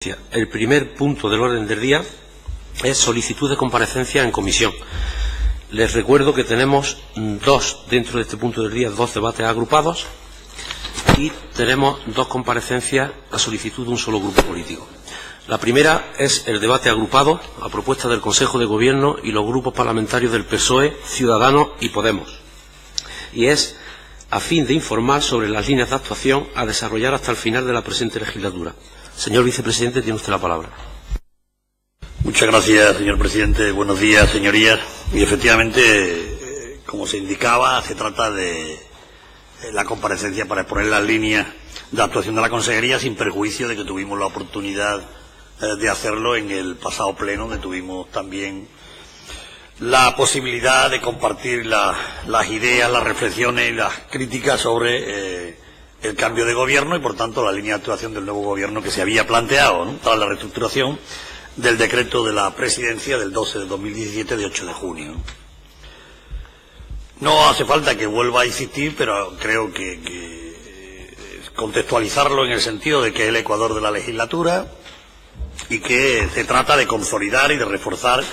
El primer punto del orden del día es solicitud de comparecencia en comisión. Les recuerdo que tenemos dentro de este punto del día, dos debates agrupados y tenemos dos comparecencias a solicitud de un solo grupo político. La primera es el debate agrupado a propuesta del Consejo de Gobierno y los grupos parlamentarios del PSOE, Ciudadanos y Podemos. Y es a fin de informar sobre las líneas de actuación a desarrollar hasta el final de la presente legislatura. Señor vicepresidente, tiene usted la palabra. Muchas gracias, señor presidente. Buenos días, señorías. Y efectivamente, como se indicaba, se trata de la comparecencia para exponer las líneas de actuación de la Consejería, sin perjuicio de que tuvimos la oportunidad de hacerlo en el pasado pleno, donde tuvimos también la posibilidad de compartir las ideas, las reflexiones y las críticas sobre el cambio de gobierno y, por tanto, la línea de actuación del nuevo gobierno que se había planteado, ¿no?, tras la reestructuración del decreto de la presidencia del 12 de 2017 de 8 de junio. No hace falta que vuelva a insistir, pero creo que contextualizarlo en el sentido de que es el ecuador de la legislatura y que se trata de consolidar y de reforzar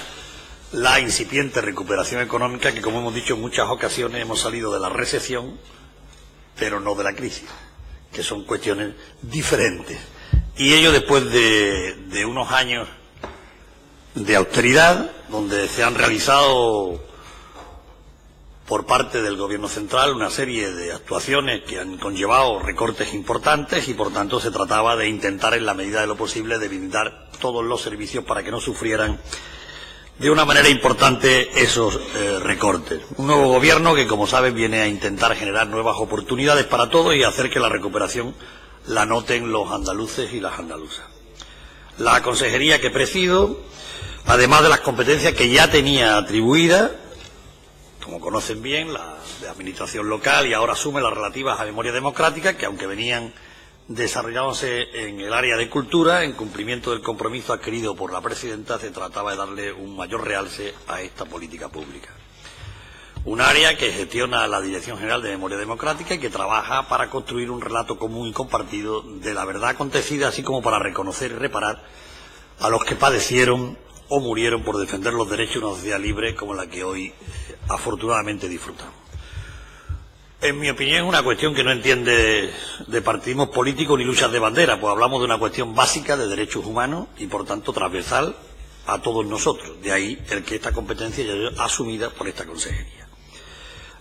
la incipiente recuperación económica que, como hemos dicho en muchas ocasiones, hemos salido de la recesión, pero no de la crisis, que son cuestiones diferentes. Y ello después de unos años de austeridad, donde se han realizado por parte del Gobierno central una serie de actuaciones que han conllevado recortes importantes y, por tanto, se trataba de intentar, en la medida de lo posible, de brindar todos los servicios para que no sufrieran de una manera importante esos recortes. Un nuevo gobierno que, como saben, viene a intentar generar nuevas oportunidades para todos y hacer que la recuperación la noten los andaluces y las andaluzas. La consejería que presido, además de las competencias que ya tenía atribuidas, como conocen bien, la de administración local, y ahora asume las relativas a memoria democrática, que aunque venían desarrollándose en el área de cultura, en cumplimiento del compromiso adquirido por la presidenta, se trataba de darle un mayor realce a esta política pública. Un área que gestiona la Dirección General de Memoria Democrática y que trabaja para construir un relato común y compartido de la verdad acontecida, así como para reconocer y reparar a los que padecieron o murieron por defender los derechos de una sociedad libre como la que hoy afortunadamente disfrutamos. En mi opinión, es una cuestión que no entiende de partidismos políticos ni luchas de bandera, pues hablamos de una cuestión básica de derechos humanos y, por tanto, transversal a todos nosotros. De ahí el que esta competencia ya es asumida por esta consejería.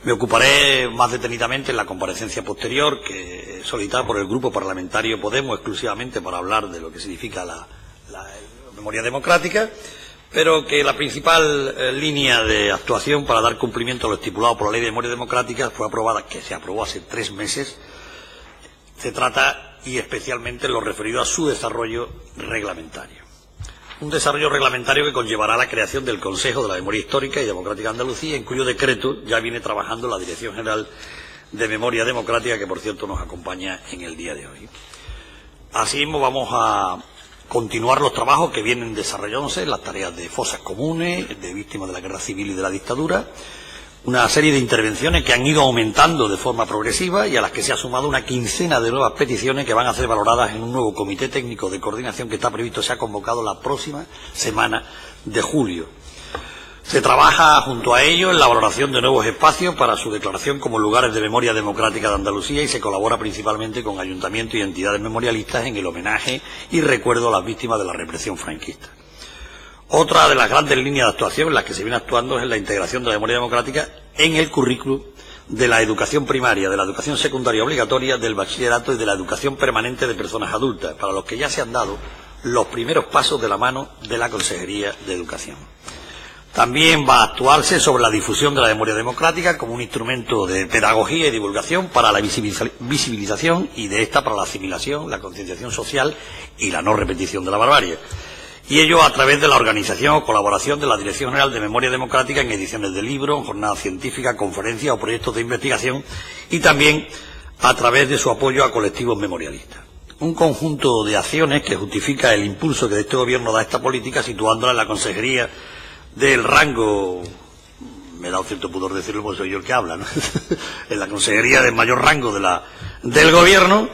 Me ocuparé más detenidamente en la comparecencia posterior, que solicitada por el Grupo Parlamentario Podemos, exclusivamente para hablar de lo que significa la memoria democrática, pero que la principal línea de actuación para dar cumplimiento a lo estipulado por la Ley de Memoria Democrática fue aprobada, que se aprobó hace 3 meses. Se trata, y especialmente en lo referido a su desarrollo reglamentario. Un desarrollo reglamentario que conllevará la creación del Consejo de la Memoria Histórica y Democrática de Andalucía, en cuyo decreto ya viene trabajando la Dirección General de Memoria Democrática, que por cierto nos acompaña en el día de hoy. Asimismo, vamos a continuar los trabajos que vienen desarrollándose en las tareas de fosas comunes, de víctimas de la guerra civil y de la dictadura, una serie de intervenciones que han ido aumentando de forma progresiva y a las que se ha sumado una quincena de nuevas peticiones que van a ser valoradas en un nuevo comité técnico de coordinación que está previsto, se ha convocado la próxima semana de julio. Se trabaja junto a ello en la valoración de nuevos espacios para su declaración como lugares de memoria democrática de Andalucía y se colabora principalmente con ayuntamientos y entidades memorialistas en el homenaje y recuerdo a las víctimas de la represión franquista. Otra de las grandes líneas de actuación en las que se viene actuando es en la integración de la memoria democrática en el currículum de la educación primaria, de la educación secundaria obligatoria, del bachillerato y de la educación permanente de personas adultas, para los que ya se han dado los primeros pasos de la mano de la Consejería de Educación. También va a actuarse sobre la difusión de la memoria democrática como un instrumento de pedagogía y divulgación para la visibilización y de esta para la asimilación, la concienciación social y la no repetición de la barbarie. Y ello a través de la organización o colaboración de la Dirección General de Memoria Democrática en ediciones de libros, jornadas científicas, conferencias o proyectos de investigación y también a través de su apoyo a colectivos memorialistas. Un conjunto de acciones que justifica el impulso que este Gobierno da a esta política, situándola en la consejería del rango, me da un cierto pudor decirlo porque soy yo el que habla, ¿no? En la consejería del mayor rango del Gobierno,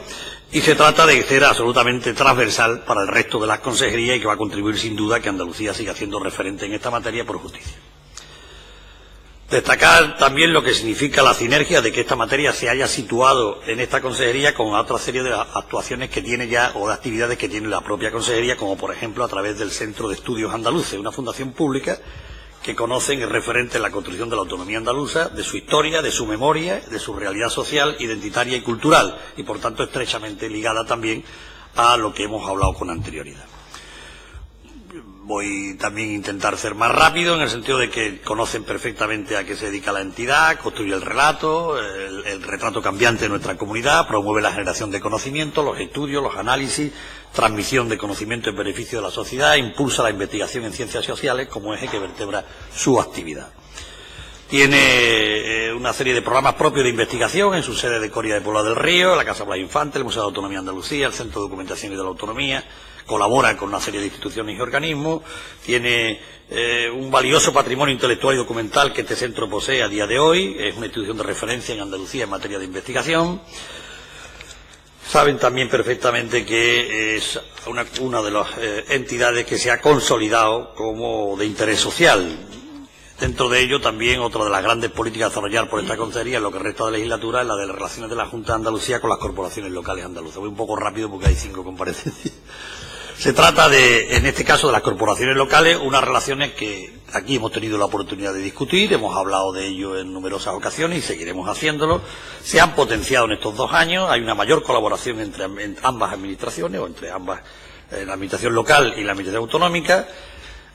y se trata de ser absolutamente transversal para el resto de las consejerías y que va a contribuir sin duda a que Andalucía siga siendo referente en esta materia por justicia. Destacar también lo que significa la sinergia de que esta materia se haya situado en esta consejería con otra serie de actuaciones que tiene ya o de actividades que tiene la propia consejería, como por ejemplo a través del Centro de Estudios Andaluces, una fundación pública que conocen el referente en la construcción de la autonomía andaluza, de su historia, de su memoria, de su realidad social, identitaria y cultural, y por tanto estrechamente ligada también a lo que hemos hablado con anterioridad. Voy también a intentar ser más rápido en el sentido de que conocen perfectamente a qué se dedica la entidad, construye el relato, el retrato cambiante de nuestra comunidad, promueve la generación de conocimiento, los estudios, los análisis, transmisión de conocimiento en beneficio de la sociedad, impulsa la investigación en ciencias sociales como eje que vertebra su actividad. Tiene una serie de programas propios de investigación en su sede de Coria de Puebla del Río, la Casa Blas Infante, el Museo de Autonomía de Andalucía, el Centro de Documentación y de la Autonomía. Colabora con una serie de instituciones y organismos, tiene un valioso patrimonio intelectual y documental que este centro posee a día de hoy, es una institución de referencia en Andalucía en materia de investigación. Saben también perfectamente que es una de las entidades que se ha consolidado como de interés social. Dentro de ello también otra de las grandes políticas a desarrollar por esta consejería en lo que resta de legislatura es la de las relaciones de la Junta de Andalucía con las corporaciones locales andaluzas. Voy un poco rápido porque hay 5 comparecencias. Se trata de, en este caso, de las corporaciones locales, unas relaciones que aquí hemos tenido la oportunidad de discutir, hemos hablado de ello en numerosas ocasiones y seguiremos haciéndolo. Se han potenciado en estos 2 años, hay una mayor colaboración entre ambas administraciones, o entre ambas, la administración local y la administración autonómica.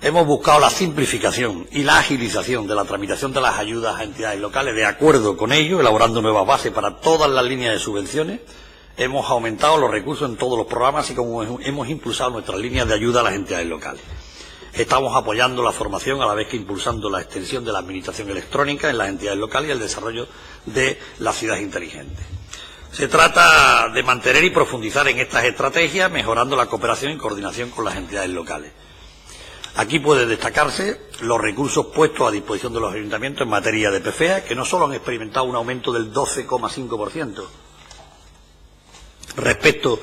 Hemos buscado la simplificación y la agilización de la tramitación de las ayudas a entidades locales, de acuerdo con ello, elaborando nuevas bases para todas las líneas de subvenciones. Hemos aumentado los recursos en todos los programas, así como hemos impulsado nuestras líneas de ayuda a las entidades locales. Estamos apoyando la formación a la vez que impulsando la extensión de la administración electrónica en las entidades locales y el desarrollo de la ciudad inteligente. Se trata de mantener y profundizar en estas estrategias, mejorando la cooperación y coordinación con las entidades locales. Aquí puede destacarse los recursos puestos a disposición de los ayuntamientos en materia de PFEA, que no solo han experimentado un aumento del 12,5%, respecto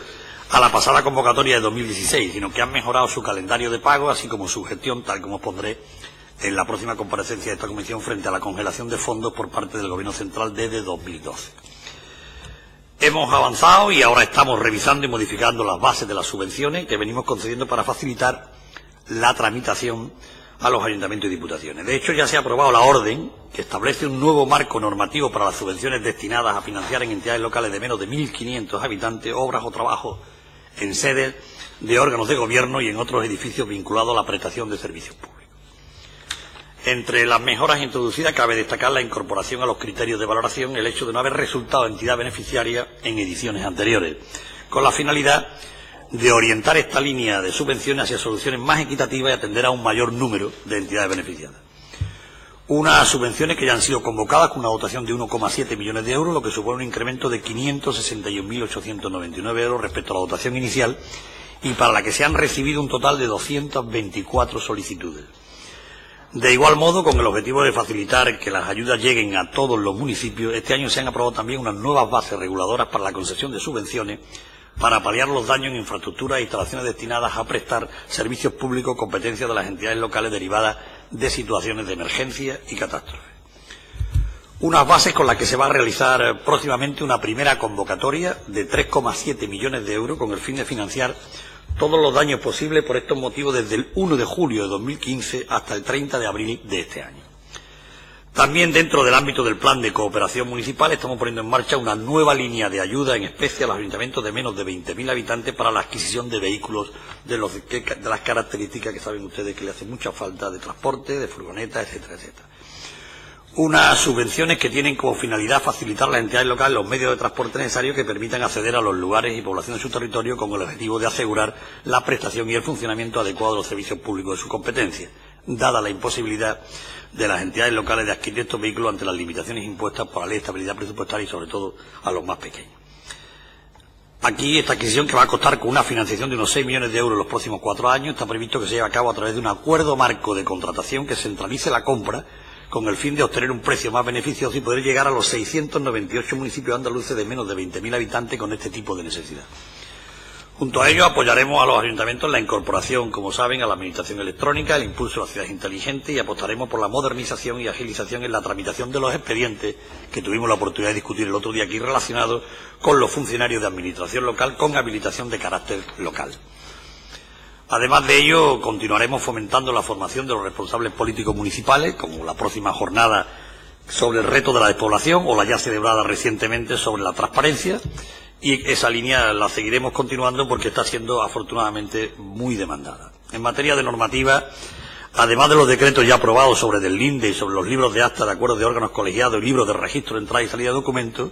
a la pasada convocatoria de 2016, sino que han mejorado su calendario de pago, así como su gestión, tal como os pondré en la próxima comparecencia de esta comisión frente a la congelación de fondos por parte del Gobierno Central desde 2012. Hemos avanzado y ahora estamos revisando y modificando las bases de las subvenciones que venimos concediendo para facilitar la tramitación a los ayuntamientos y diputaciones. De hecho, ya se ha aprobado la orden que establece un nuevo marco normativo para las subvenciones destinadas a financiar en entidades locales de menos de 1.500 habitantes obras o trabajos en sedes de órganos de gobierno y en otros edificios vinculados a la prestación de servicios públicos. Entre las mejoras introducidas cabe destacar la incorporación a los criterios de valoración el hecho de no haber resultado entidad beneficiaria en ediciones anteriores, con la finalidad de orientar esta línea de subvenciones hacia soluciones más equitativas y atender a un mayor número de entidades beneficiadas. Unas subvenciones que ya han sido convocadas con una dotación de 1,7 millones de euros, lo que supone un incremento de 561.899 euros respecto a la dotación inicial y para la que se han recibido un total de 224 solicitudes. De igual modo, con el objetivo de facilitar que las ayudas lleguen a todos los municipios, este año se han aprobado también unas nuevas bases reguladoras para la concesión de subvenciones para paliar los daños en infraestructuras e instalaciones destinadas a prestar servicios públicos, competencia de las entidades locales derivadas de situaciones de emergencia y catástrofe. Unas bases con las que se va a realizar próximamente una primera convocatoria de 3,7 millones de euros con el fin de financiar todos los daños posibles por estos motivos desde el 1 de julio de 2015 hasta el 30 de abril de este año. También dentro del ámbito del plan de cooperación municipal estamos poniendo en marcha una nueva línea de ayuda en especie a los ayuntamientos de menos de 20.000 habitantes para la adquisición de vehículos de las características que saben ustedes que le hacen mucha falta de transporte, de furgonetas, etcétera, etcétera. Unas subvenciones que tienen como finalidad facilitar a las entidades locales los medios de transporte necesarios que permitan acceder a los lugares y poblaciones de su territorio con el objetivo de asegurar la prestación y el funcionamiento adecuado de los servicios públicos de su competencia, dada la imposibilidad de las entidades locales de adquirir estos vehículos ante las limitaciones impuestas por la Ley de Estabilidad Presupuestaria y sobre todo a los más pequeños. Aquí esta adquisición, que va a costar con una financiación de unos 6 millones de euros en los próximos 4 años, está previsto que se lleve a cabo a través de un acuerdo marco de contratación que centralice la compra con el fin de obtener un precio más beneficioso y poder llegar a los 698 municipios andaluces de menos de 20.000 habitantes con este tipo de necesidad. Junto a ello apoyaremos a los ayuntamientos en la incorporación, como saben, a la administración electrónica, el impulso de la ciudad inteligente y apostaremos por la modernización y agilización en la tramitación de los expedientes que tuvimos la oportunidad de discutir el otro día aquí relacionados con los funcionarios de administración local con habilitación de carácter local. Además de ello, continuaremos fomentando la formación de los responsables políticos municipales, como la próxima jornada sobre el reto de la despoblación o la ya celebrada recientemente sobre la transparencia, y esa línea la seguiremos continuando porque está siendo afortunadamente muy demandada. En materia de normativa, además de los decretos ya aprobados sobre del Linde y sobre los libros de acta de acuerdos de órganos colegiados y libros de registro de entrada y salida de documentos,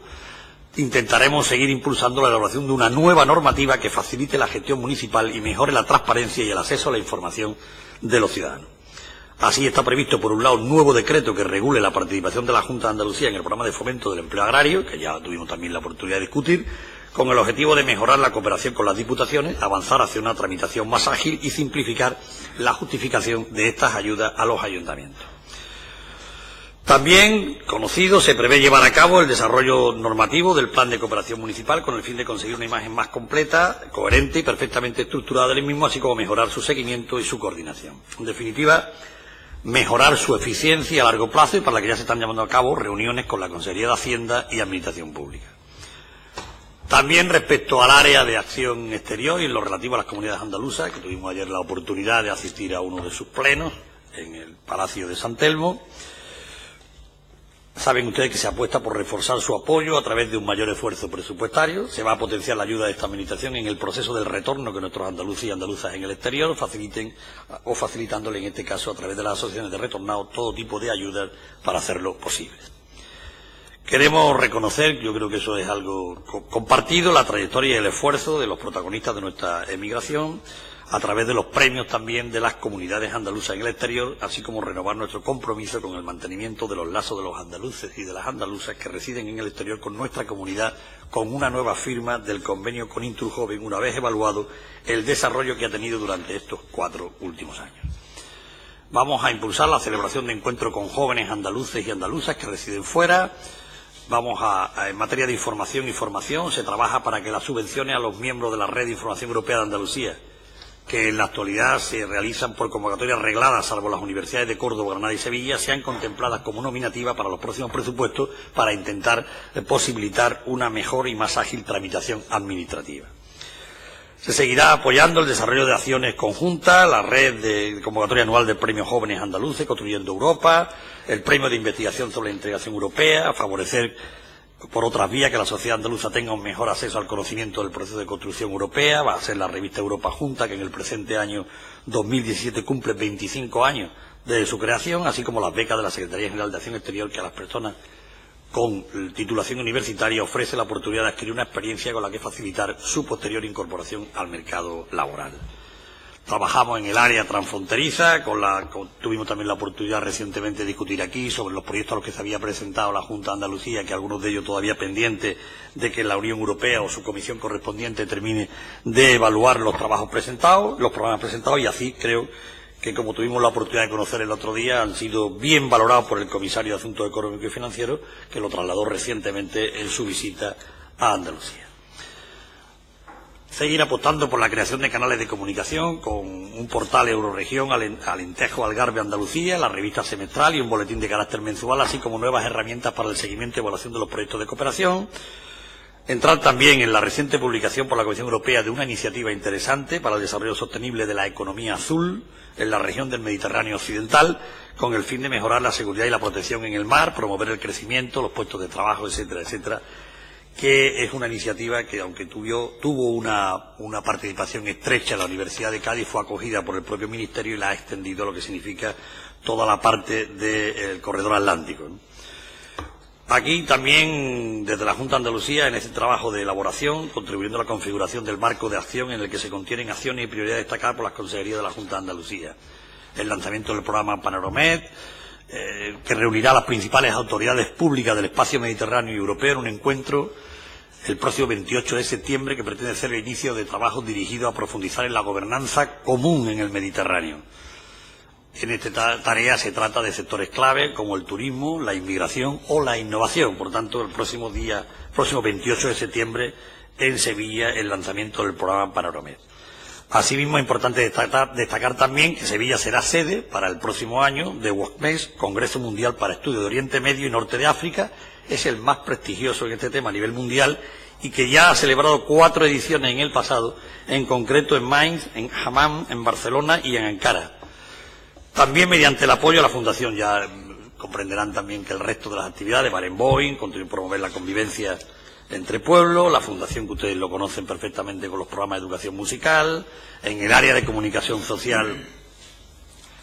intentaremos seguir impulsando la elaboración de una nueva normativa que facilite la gestión municipal y mejore la transparencia y el acceso a la información de los ciudadanos. Así está previsto, por un lado, un nuevo decreto que regule la participación de la Junta de Andalucía en el programa de fomento del empleo agrario, que ya tuvimos también la oportunidad de discutir, con el objetivo de mejorar la cooperación con las diputaciones, avanzar hacia una tramitación más ágil y simplificar la justificación de estas ayudas a los ayuntamientos. También, conocido, se prevé llevar a cabo el desarrollo normativo del Plan de Cooperación Municipal con el fin de conseguir una imagen más completa, coherente y perfectamente estructurada del mismo, así como mejorar su seguimiento y su coordinación. En definitiva, mejorar su eficiencia a largo plazo, y para la que ya se están llevando a cabo reuniones con la Consejería de Hacienda y Administración Pública. También respecto al área de acción exterior y en lo relativo a las comunidades andaluzas, que tuvimos ayer la oportunidad de asistir a uno de sus plenos en el Palacio de San Telmo, saben ustedes que se apuesta por reforzar su apoyo a través de un mayor esfuerzo presupuestario. Se va a potenciar la ayuda de esta administración en el proceso del retorno que nuestros andaluces y andaluzas en el exterior facilitándole en este caso a través de las asociaciones de retornados todo tipo de ayudas para hacerlo posible. Queremos reconocer, yo creo que eso es algo compartido, la trayectoria y el esfuerzo de los protagonistas de nuestra emigración, a través de los premios también de las comunidades andaluzas en el exterior, así como renovar nuestro compromiso con el mantenimiento de los lazos de los andaluces y de las andaluzas que residen en el exterior con nuestra comunidad, con una nueva firma del convenio con Intrujovem, una vez evaluado el desarrollo que ha tenido durante estos 4 últimos años. Vamos a impulsar la celebración de encuentros con jóvenes andaluces y andaluzas que residen fuera. En materia de información y formación, se trabaja para que las subvenciones a los miembros de la Red de Información Europea de Andalucía, que en la actualidad se realizan por convocatorias regladas, salvo las universidades de Córdoba, Granada y Sevilla, sean contempladas como nominativa para los próximos presupuestos para intentar posibilitar una mejor y más ágil tramitación administrativa. Se seguirá apoyando el desarrollo de acciones conjuntas, la red de convocatoria anual del Premio Jóvenes Andaluces, Construyendo Europa, el Premio de Investigación sobre la Integración Europea, a favorecer por otras vías que la sociedad andaluza tenga un mejor acceso al conocimiento del proceso de construcción europea. Va a ser la revista Europa Junta, que en el presente año 2017 cumple 25 años desde su creación, así como las becas de la Secretaría General de Acción Exterior, que a las personas con titulación universitaria ofrece la oportunidad de adquirir una experiencia con la que facilitar su posterior incorporación al mercado laboral. Trabajamos en el área transfronteriza, tuvimos también la oportunidad recientemente de discutir aquí sobre los proyectos a los que se había presentado la Junta de Andalucía, que algunos de ellos todavía pendientes de que la Unión Europea o su comisión correspondiente termine de evaluar los trabajos presentados, los programas presentados, y así creo que, como tuvimos la oportunidad de conocer el otro día, han sido bien valorados por el comisario de Asuntos Económicos y Financieros, que lo trasladó recientemente en su visita a Andalucía. Seguir apostando por la creación de canales de comunicación con un portal Euroregión, Alentejo, Algarve, Andalucía, la revista semestral y un boletín de carácter mensual, así como nuevas herramientas para el seguimiento y evaluación de los proyectos de cooperación. Entrar también en la reciente publicación por la Comisión Europea de una iniciativa interesante para el desarrollo sostenible de la economía azul en la región del Mediterráneo occidental, con el fin de mejorar la seguridad y la protección en el mar, promover el crecimiento, los puestos de trabajo, etcétera, etcétera, que es una iniciativa que, aunque tuvo una participación estrecha en la Universidad de Cádiz, fue acogida por el propio Ministerio y la ha extendido a lo que significa toda la parte del corredor atlántico, ¿no? Aquí también, desde la Junta de Andalucía, en ese trabajo de elaboración, contribuyendo a la configuración del marco de acción en el que se contienen acciones y prioridades destacadas por las consejerías de la Junta de Andalucía. El lanzamiento del programa Panaromed, que reunirá a las principales autoridades públicas del espacio mediterráneo y europeo en un encuentro el próximo 28 de septiembre, que pretende ser el inicio de trabajos dirigidos a profundizar en la gobernanza común en el Mediterráneo. En esta tarea se trata de sectores clave como el turismo, la inmigración o la innovación. Por tanto, el próximo 28 de septiembre en Sevilla el lanzamiento del programa Panoramed. Asimismo, es importante destacar también que Sevilla será sede para el próximo año de WOCMES, Congreso Mundial para Estudios de Oriente Medio y Norte de África. Es el más prestigioso en este tema a nivel mundial y que ya ha celebrado 4 ediciones en el pasado, en concreto en Mainz, en Hammam, en Barcelona y en Ankara. También mediante el apoyo a la Fundación, ya comprenderán también que el resto de las actividades, Barenboim, contribuir a promover la convivencia entre pueblos, la Fundación que ustedes lo conocen perfectamente con los programas de educación musical, en el área de comunicación social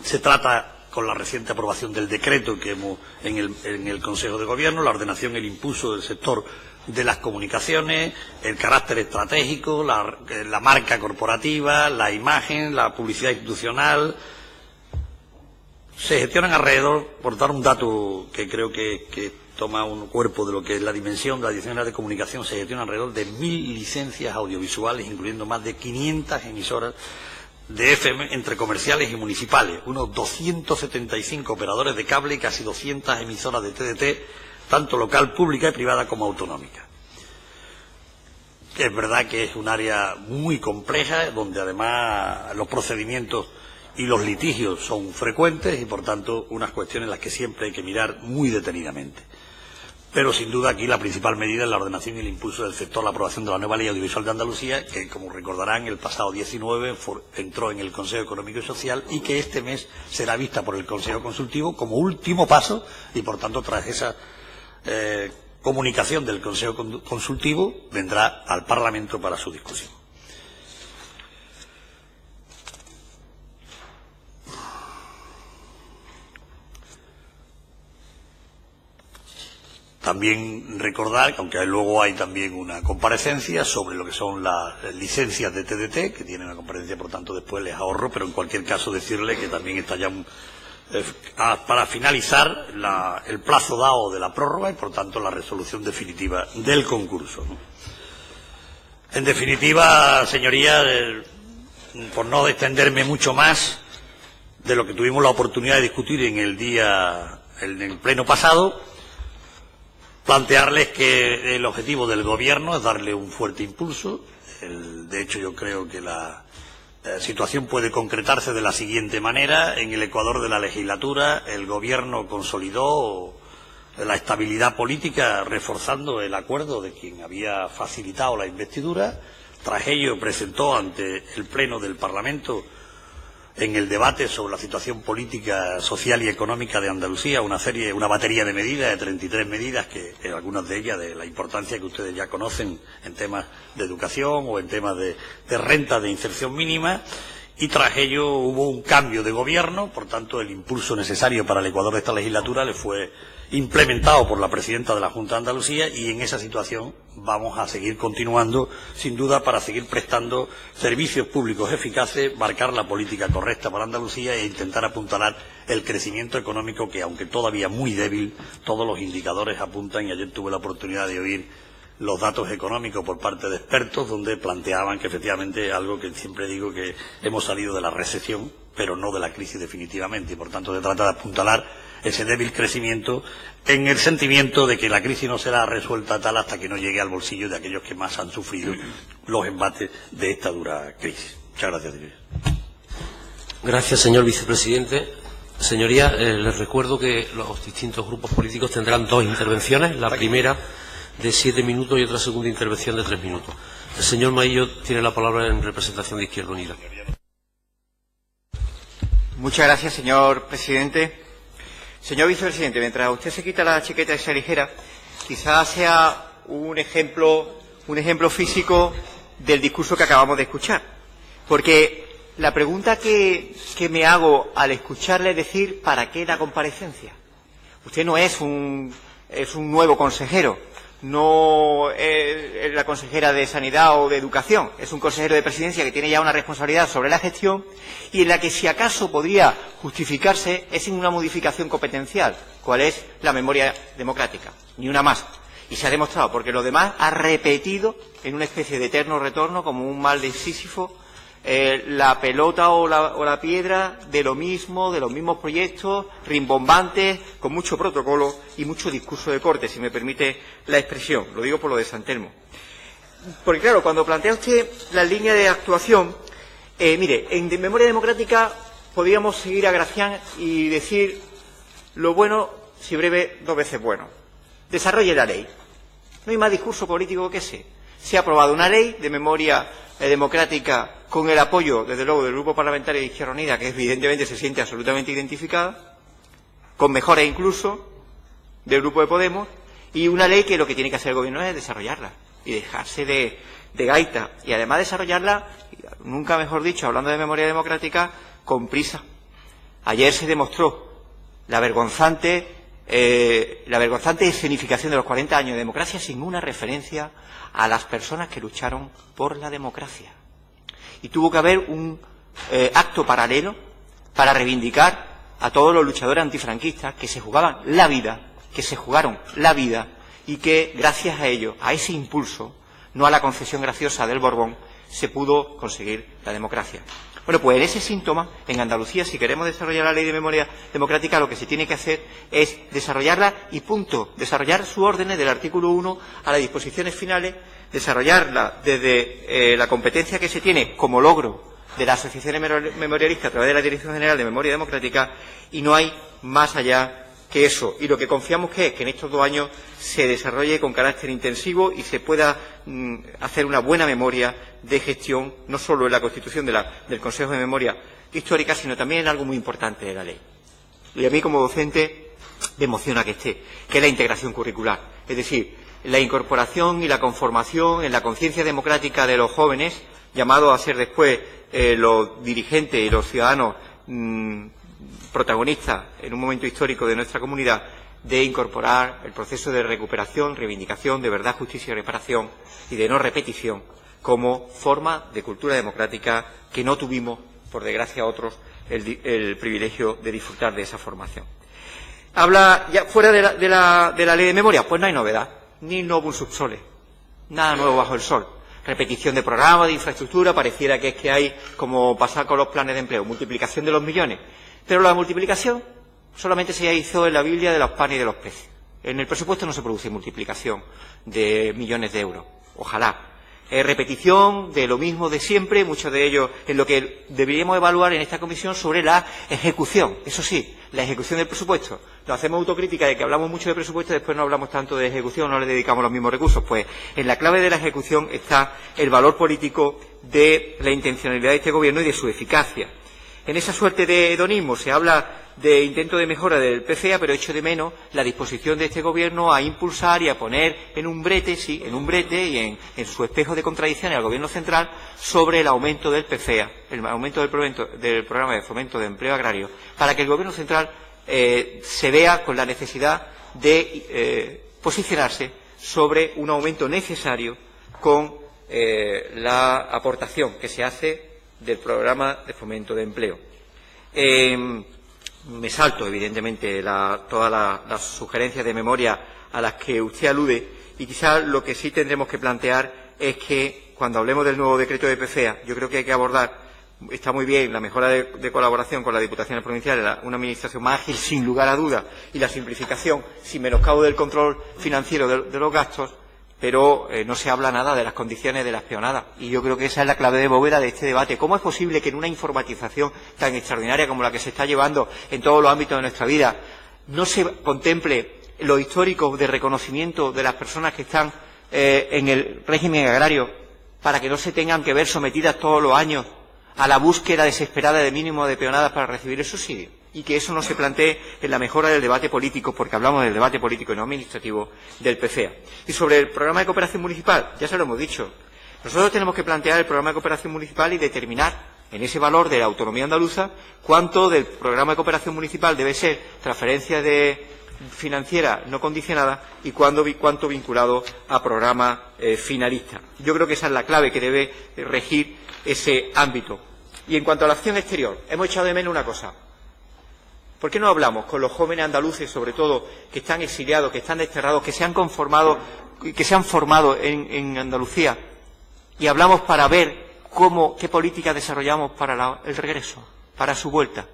se trata con la reciente aprobación del decreto que hemos en el Consejo de Gobierno, la ordenación y el impulso del sector de las comunicaciones, el carácter estratégico, la marca corporativa, la imagen, la publicidad institucional. Se gestionan alrededor, por dar un dato que creo que toma un cuerpo de lo que es la dimensión de la Dirección General de Comunicación, se gestionan alrededor de 1.000 licencias audiovisuales, incluyendo más de 500 emisoras de FM entre comerciales y municipales, unos 275 operadores de cable y casi 200 emisoras de TDT, tanto local, pública y privada como autonómica. Es verdad que es un área muy compleja, donde además los procedimientos y los litigios son frecuentes y, por tanto, unas cuestiones en las que siempre hay que mirar muy detenidamente. Pero, sin duda, aquí la principal medida es la ordenación y el impulso del sector, la aprobación de la nueva Ley Audiovisual de Andalucía, que, como recordarán, el pasado 19 entró en el Consejo Económico y Social y que este mes será vista por el Consejo Consultivo como último paso y, por tanto, tras esa comunicación del Consejo Consultivo, vendrá al Parlamento para su discusión. También recordar que, aunque luego hay también una comparecencia sobre lo que son las licencias de TDT, que tienen una comparecencia, por tanto, después les ahorro, pero en cualquier caso decirle que también está ya para finalizar el plazo dado de la prórroga y, por tanto, la resolución definitiva del concurso, ¿no? En definitiva, señorías, por no extenderme mucho más de lo que tuvimos la oportunidad de discutir en el pleno pasado, plantearles que el objetivo del Gobierno es darle un fuerte impulso. De hecho, yo creo que la situación puede concretarse de la siguiente manera. En el ecuador de la legislatura, el Gobierno consolidó la estabilidad política reforzando el acuerdo de quien había facilitado la investidura. Tras ello, presentó ante el Pleno del Parlamento, en el debate sobre la situación política, social y económica de Andalucía, una batería de medidas, de 33 medidas, que algunas de ellas de la importancia que ustedes ya conocen en temas de educación o en temas de renta de inserción mínima, y tras ello hubo un cambio de gobierno. Por tanto, el impulso necesario para el Ecuador de esta legislatura le fue implementado por la presidenta de la Junta de Andalucía, y en esa situación vamos a seguir continuando, sin duda, para seguir prestando servicios públicos eficaces, marcar la política correcta para Andalucía e intentar apuntalar el crecimiento económico que, aunque todavía muy débil, todos los indicadores apuntan, y ayer tuve la oportunidad de oír los datos económicos por parte de expertos, donde planteaban que efectivamente, algo que siempre digo, que hemos salido de la recesión, pero no de la crisis definitivamente, y por tanto se trata de apuntalar ese débil crecimiento en el sentimiento de que la crisis no será resuelta tal hasta que no llegue al bolsillo de aquellos que más han sufrido los embates de esta dura crisis. Muchas gracias, señorías. Gracias, señor vicepresidente. Señorías, les recuerdo que los distintos grupos políticos tendrán 2 intervenciones, la primera de 7 minutos y otra segunda intervención de 3 minutos. El señor Maillo tiene la palabra en representación de Izquierda Unida. Muchas gracias, señor presidente. Señor vicepresidente, mientras usted se quita la chaqueta esa ligera, quizás sea un ejemplo físico del discurso que acabamos de escuchar. Porque la pregunta que me hago al escucharle es decir, ¿para qué la comparecencia? Usted no es un nuevo consejero, no es la consejera de Sanidad o de Educación, es un consejero de Presidencia que tiene ya una responsabilidad sobre la gestión y en la que, si acaso podría justificarse, es en una modificación competencial, cual es la memoria democrática, ni una más. Y se ha demostrado, porque lo demás ha repetido en una especie de eterno retorno, como un mal de Sísifo, la pelota o la piedra de lo mismo, de los mismos proyectos, rimbombantes, con mucho protocolo y mucho discurso de corte, si me permite la expresión. Lo digo por lo de San Telmo. porque claro, cuando plantea usted la línea de actuación, mire, en memoria democrática podríamos seguir a Gracián y decir lo bueno, si breve, 2 veces bueno. Desarrolle la ley. No hay más discurso político que ese. Se ha aprobado una ley de memoria democrática con el apoyo, desde luego, del Grupo Parlamentario de Izquierda Unida, que evidentemente se siente absolutamente identificada, con mejoras incluso del Grupo de Podemos, y una ley que lo que tiene que hacer el Gobierno es desarrollarla y dejarse de gaita. Y además desarrollarla, nunca mejor dicho, hablando de memoria democrática, con prisa. Ayer se demostró la vergonzante escenificación de los 40 años de democracia sin una referencia a las personas que lucharon por la democracia. Y tuvo que haber un acto paralelo para reivindicar a todos los luchadores antifranquistas que se jugaban la vida, que se jugaron la vida y que, gracias a ello, a ese impulso, no a la concesión graciosa del Borbón, se pudo conseguir la democracia. Bueno, pues en ese síntoma, en Andalucía, si queremos desarrollar la ley de memoria democrática, lo que se tiene que hacer es desarrollarla y punto. Desarrollar sus órdenes del artículo 1 a las disposiciones finales, desarrollarla desde la competencia que se tiene como logro de las asociaciones memorialistas a través de la Dirección General de Memoria Democrática, y no hay más allá que eso. Y lo que confiamos que es que en estos 2 años se desarrolle con carácter intensivo y se pueda hacer una buena memoria de gestión, no solo en la constitución del Consejo de Memoria Histórica, sino también en algo muy importante de la ley. Y a mí, como docente, me emociona que esté, que es la integración curricular. Es decir, la incorporación y la conformación en la conciencia democrática de los jóvenes, llamados a ser después los dirigentes y los ciudadanos protagonistas en un momento histórico de nuestra comunidad, de incorporar el proceso de recuperación, reivindicación, de verdad, justicia y reparación y de no repetición como forma de cultura democrática que no tuvimos, por desgracia, otros el privilegio de disfrutar de esa formación. Habla ya fuera de la ley de memoria, pues no hay novedad, ni novum sub sole, nada nuevo bajo el sol. Repetición de programas, de infraestructura, pareciera que es que hay, como pasar con los planes de empleo, multiplicación de los millones. Pero la multiplicación solamente se hizo en la Biblia de los panes y de los peces. En el presupuesto no se produce multiplicación de millones de euros. Ojalá. Repetición de lo mismo de siempre, muchos de ellos en lo que deberíamos evaluar en esta comisión sobre la ejecución. Eso sí, la ejecución del presupuesto. Lo hacemos autocrítica de que hablamos mucho de presupuesto y después no hablamos tanto de ejecución, no le dedicamos los mismos recursos. Pues en la clave de la ejecución está el valor político de la intencionalidad de este Gobierno y de su eficacia. En esa suerte de hedonismo se habla de intento de mejora del PCA, pero echo de menos la disposición de este Gobierno a impulsar y a poner en un brete, sí, en un brete y en su espejo de contradicciones al Gobierno central sobre el aumento del PCA, el aumento del programa de fomento de empleo agrario, para que el Gobierno central se vea con la necesidad de posicionarse sobre un aumento necesario con la aportación que se hace del programa de fomento de empleo. Me salto, evidentemente, todas las sugerencias de memoria a las que usted alude, y quizás lo que sí tendremos que plantear es que, cuando hablemos del nuevo decreto de PCEA, yo creo que hay que abordar, está muy bien la mejora de colaboración con las diputaciones provinciales, una administración más ágil, sin lugar a dudas, y la simplificación, sin menoscabo del control financiero de los gastos, pero no se habla nada de las condiciones de las peonadas. Y yo creo que esa es la clave de bóveda de este debate. ¿Cómo es posible que en una informatización tan extraordinaria como la que se está llevando en todos los ámbitos de nuestra vida no se contemple lo histórico de reconocimiento de las personas que están en el régimen agrario para que no se tengan que ver sometidas todos los años a la búsqueda desesperada de mínimo de peonadas para recibir el subsidio? Y que eso no se plantee en la mejora del debate político, porque hablamos del debate político y no administrativo del PCEA. Y sobre el programa de cooperación municipal, ya se lo hemos dicho, nosotros tenemos que plantear el programa de cooperación municipal y determinar en ese valor de la autonomía andaluza cuánto del programa de cooperación municipal debe ser transferencia financiera no condicionada y cuánto vinculado a programa finalista. Yo creo que esa es la clave que debe regir ese ámbito. Y en cuanto a la acción exterior, hemos echado de menos una cosa. ¿Por qué no hablamos con los jóvenes andaluces, sobre todo, que están exiliados, que están desterrados, que se han formado en Andalucía, y hablamos para ver qué políticas desarrollamos para el regreso, para su vuelta?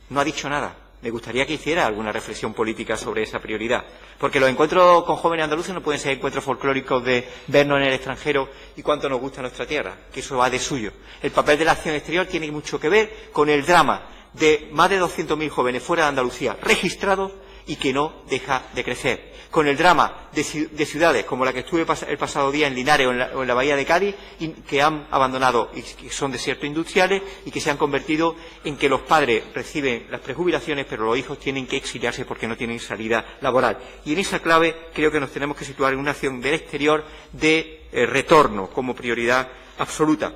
No ha dicho nada. me gustaría que hiciera alguna reflexión política sobre esa prioridad. Porque los encuentros con jóvenes andaluces no pueden ser encuentros folclóricos de vernos en el extranjero y cuánto nos gusta nuestra tierra, que eso va de suyo. El papel de la acción exterior tiene mucho que ver con el drama de más de 200.000 jóvenes fuera de Andalucía registrados y que no deja de crecer. Con el drama de ciudades como la que estuve el pasado día en Linares o en la Bahía de Cádiz, que han abandonado y que son desiertos industriales y que se han convertido en que los padres reciben las prejubilaciones, pero los hijos tienen que exiliarse porque no tienen salida laboral. Y en esa clave creo que nos tenemos que situar en una acción del exterior de retorno como prioridad absoluta.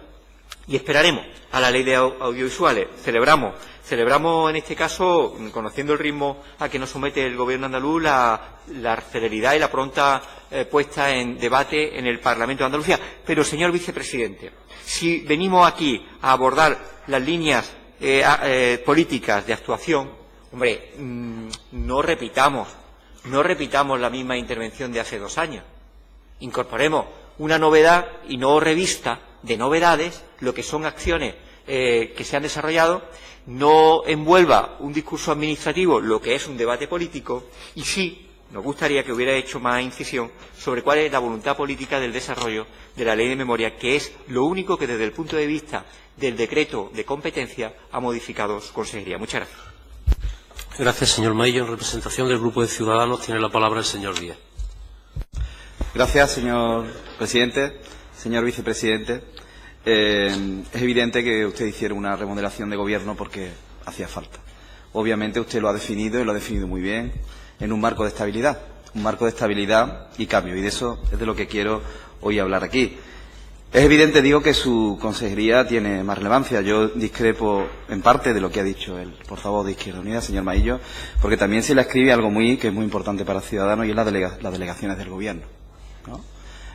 Y esperaremos a la ley de audiovisuales. Celebramos en este caso, conociendo el ritmo a que nos somete el Gobierno andaluz, la celeridad y la pronta puesta en debate en el Parlamento de Andalucía. Pero, señor vicepresidente, si venimos aquí a abordar las líneas políticas de actuación, hombre, no repitamos la misma intervención de hace 2 años. Incorporemos una novedad y no revista de novedades, lo que son acciones que se han desarrollado, no envuelva un discurso administrativo lo que es un debate político, y sí nos gustaría que hubiera hecho más incisión sobre cuál es la voluntad política del desarrollo de la ley de memoria, que es lo único que desde el punto de vista del decreto de competencia ha modificado su consejería. Muchas gracias. Gracias, señor Maillo. En representación del Grupo de Ciudadanos tiene la palabra el señor Díaz. Gracias, señor presidente. Señor vicepresidente, es evidente que usted hiciera una remodelación de gobierno porque hacía falta. Obviamente usted lo ha definido y lo ha definido muy bien en un marco de estabilidad y cambio, y de eso es de lo que quiero hoy hablar aquí. Es evidente, digo, que su consejería tiene más relevancia. Yo discrepo en parte de lo que ha dicho el portavoz de Izquierda Unida, señor Maillo, porque también se le escribe algo que es muy importante para Ciudadanos, y es las delegaciones del gobierno, ¿no?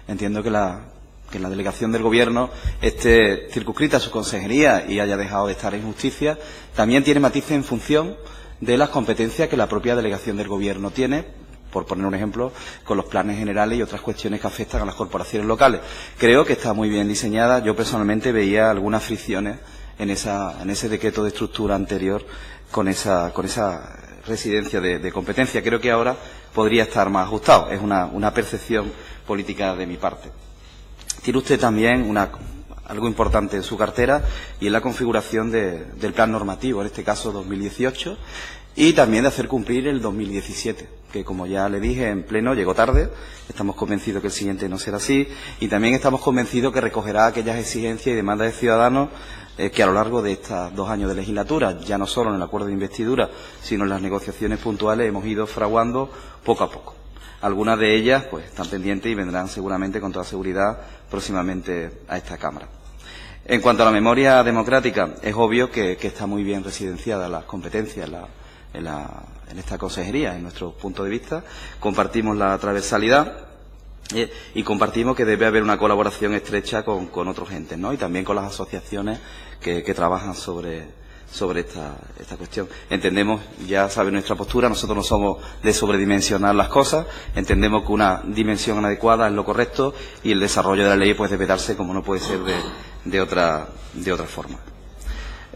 Entiendo que la delegación del Gobierno esté circunscrita a su consejería y haya dejado de estar en justicia, también tiene matices en función de las competencias que la propia delegación del Gobierno tiene, por poner un ejemplo, con los planes generales y otras cuestiones que afectan a las corporaciones locales. Creo que está muy bien diseñada. Yo personalmente veía algunas fricciones en ese decreto de estructura anterior con esa residencia de competencia. Creo que ahora podría estar más ajustado. Es una percepción política de mi parte. Tiene usted también algo importante en su cartera, y es la configuración del plan normativo, en este caso 2018, y también de hacer cumplir el 2017, que, como ya le dije en pleno, llegó tarde. Estamos convencidos que el siguiente no será así, y también estamos convencidos que recogerá aquellas exigencias y demandas de ciudadanos que a lo largo de estos 2 años de legislatura, ya no solo en el acuerdo de investidura, sino en las negociaciones puntuales, hemos ido fraguando poco a poco. Algunas de ellas pues están pendientes y vendrán seguramente, con toda seguridad, próximamente a esta Cámara. En cuanto a la memoria democrática, es obvio que está muy bien residenciada las competencias en esta consejería, en nuestro punto de vista. Compartimos la transversalidad y compartimos que debe haber una colaboración estrecha con otros entes, ¿no? Y también con las asociaciones que trabajan sobre esta cuestión. Entendemos, ya sabe nuestra postura, nosotros no somos de sobredimensionar las cosas, entendemos que una dimensión adecuada es lo correcto, y el desarrollo de la ley pues debe darse como no puede ser de otra forma.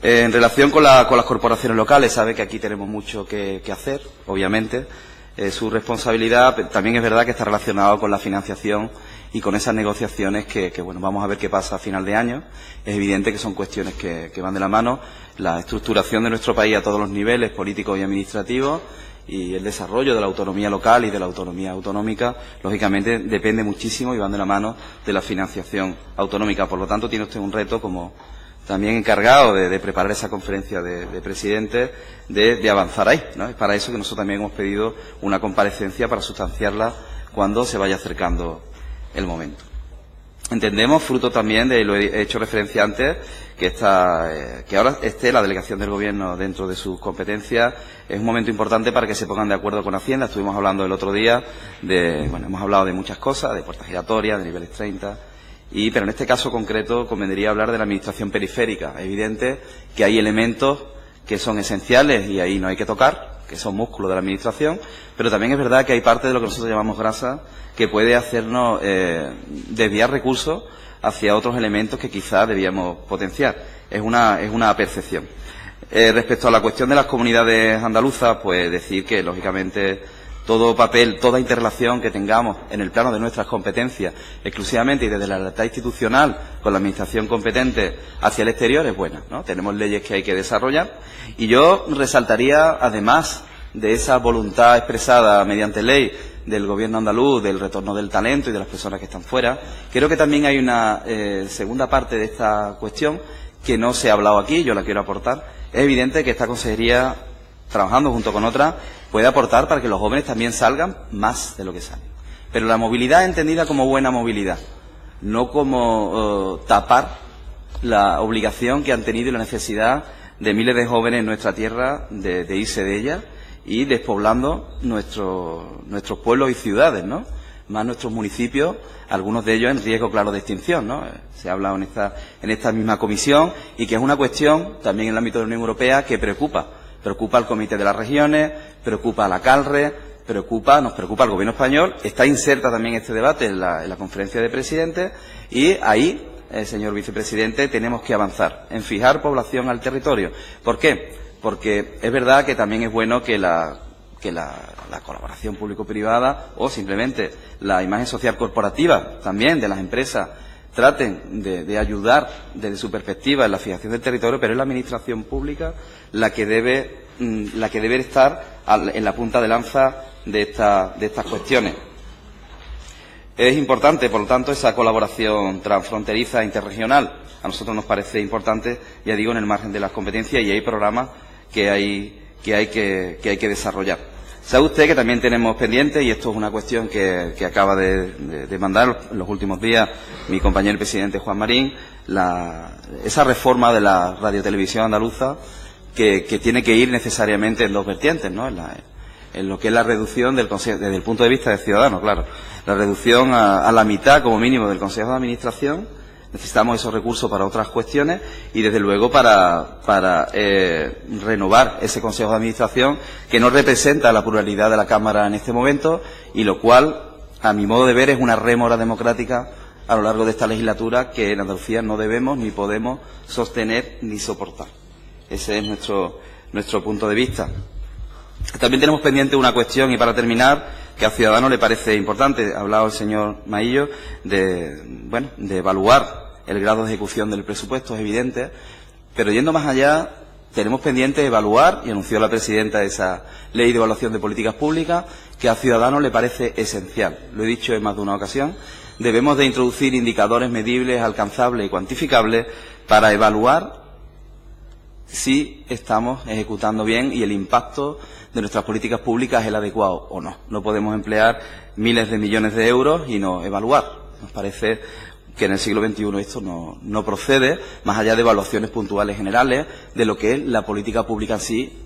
En relación con las corporaciones locales, sabe que aquí tenemos mucho que hacer, obviamente. Su responsabilidad también es verdad que está relacionado con la financiación y con esas negociaciones que bueno, vamos a ver qué pasa a final de año. Es evidente que son cuestiones que van de la mano. La estructuración de nuestro país a todos los niveles, políticos y administrativos, y el desarrollo de la autonomía local y de la autonomía autonómica, lógicamente depende muchísimo y van de la mano de la financiación autonómica. Por lo tanto, tiene usted un reto como también encargado de preparar esa conferencia de presidentes, de avanzar ahí, ¿no? Es para eso que nosotros también hemos pedido una comparecencia para sustanciarla cuando se vaya acercando el momento. Entendemos, fruto también de lo he hecho referencia antes, que ahora esté la delegación del Gobierno dentro de sus competencias, es un momento importante para que se pongan de acuerdo con Hacienda. Estuvimos hablando el otro día hemos hablado de muchas cosas, de puertas giratorias, de niveles 30, pero en este caso concreto convendría hablar de la administración periférica. Es evidente que hay elementos que son esenciales y ahí no hay que tocar, que son músculos de la administración, pero también es verdad que hay parte de lo que nosotros llamamos grasa que puede hacernos desviar recursos hacia otros elementos que quizás debíamos potenciar. Es una percepción. Respecto a la cuestión de las comunidades andaluzas, pues decir que, lógicamente, todo papel, toda interrelación que tengamos en el plano de nuestras competencias, exclusivamente y desde la lealtad institucional con la administración competente hacia el exterior, es buena, ¿no? Tenemos leyes que hay que desarrollar. Y yo resaltaría, además de esa voluntad expresada mediante ley del Gobierno andaluz, del retorno del talento y de las personas que están fuera, creo que también hay una segunda parte de esta cuestión que no se ha hablado aquí, yo la quiero aportar. Es evidente que esta consejería, trabajando junto con otras, puede aportar para que los jóvenes también salgan más de lo que salen. Pero la movilidad entendida como buena movilidad, no como tapar la obligación que han tenido y la necesidad de miles de jóvenes en nuestra tierra de irse de ella y despoblando nuestros pueblos y ciudades, ¿no? Más nuestros municipios, algunos de ellos en riesgo claro de extinción, ¿no? Se ha hablado en esta misma comisión y que es una cuestión también en el ámbito de la Unión Europea que preocupa al Comité de las Regiones, preocupa a la CALRE, nos preocupa al Gobierno español. Está inserta también este debate en la conferencia de presidentes y ahí, señor vicepresidente, tenemos que avanzar en fijar población al territorio. ¿Por qué? Porque es verdad que también es bueno que la colaboración público-privada o simplemente la imagen social corporativa también de las empresas traten de ayudar desde su perspectiva en la fijación del territorio, pero es la administración pública la que debe estar en la punta de lanza de estas cuestiones. Es importante, por lo tanto, esa colaboración transfronteriza e interregional. A nosotros nos parece importante, ya digo, en el margen de las competencias, y hay programas que hay que desarrollar. Sabe usted que también tenemos pendiente, y esto es una cuestión que acaba de mandar en los últimos días mi compañero el presidente Juan Marín, esa reforma de la radiotelevisión andaluza que tiene que ir necesariamente en dos vertientes, ¿no? En lo que es la reducción del Consejo, desde el punto de vista del ciudadano, claro, la reducción a la mitad como mínimo del Consejo de Administración. Necesitamos esos recursos para otras cuestiones y, desde luego, para renovar ese Consejo de Administración que no representa la pluralidad de la Cámara en este momento y lo cual, a mi modo de ver, es una rémora democrática a lo largo de esta legislatura que en Andalucía no debemos ni podemos sostener ni soportar. Ese es nuestro punto de vista. También tenemos pendiente una cuestión, y para terminar, que al ciudadano le parece importante. Ha hablado el señor Maillo de evaluar el grado de ejecución del presupuesto, es evidente, pero yendo más allá, tenemos pendiente evaluar, y anunció la presidenta esa ley de evaluación de políticas públicas, que al ciudadano le parece esencial. Lo he dicho en más de una ocasión. Debemos de introducir indicadores medibles, alcanzables y cuantificables para evaluar si estamos ejecutando bien y el impacto de nuestras políticas públicas es el adecuado o no. No podemos emplear miles de millones de euros y no evaluar. Nos parece que en el siglo XXI esto no procede, más allá de evaluaciones puntuales generales de lo que es la política pública en sí,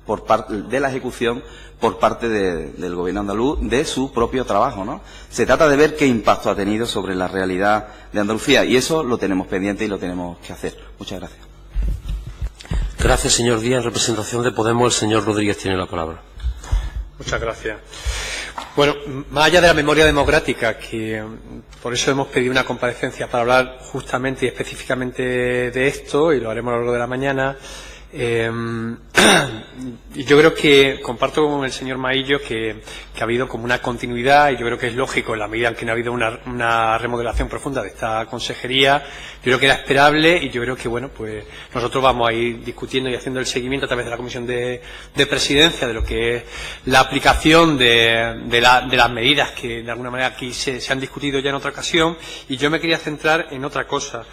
por parte de la ejecución por parte del Gobierno andaluz de su propio trabajo, ¿no? Se trata de ver qué impacto ha tenido sobre la realidad de Andalucía, y eso lo tenemos pendiente y lo tenemos que hacer. Muchas gracias. Gracias, señor Díaz. En representación de Podemos, el señor Rodríguez tiene la palabra. Muchas gracias. Bueno, más allá de la memoria democrática, que por eso hemos pedido una comparecencia para hablar justamente y específicamente de esto, y lo haremos a lo largo de la mañana, y yo creo que comparto con el señor Maillo que ha habido como una continuidad, y yo creo que es lógico en la medida en que no ha habido una remodelación profunda de esta consejería. Yo creo que era esperable, y yo creo que, bueno, pues nosotros vamos a ir discutiendo y haciendo el seguimiento a través de la Comisión de Presidencia de lo que es la aplicación de las medidas que de alguna manera aquí se han discutido ya en otra ocasión, y yo me quería centrar en otra cosa.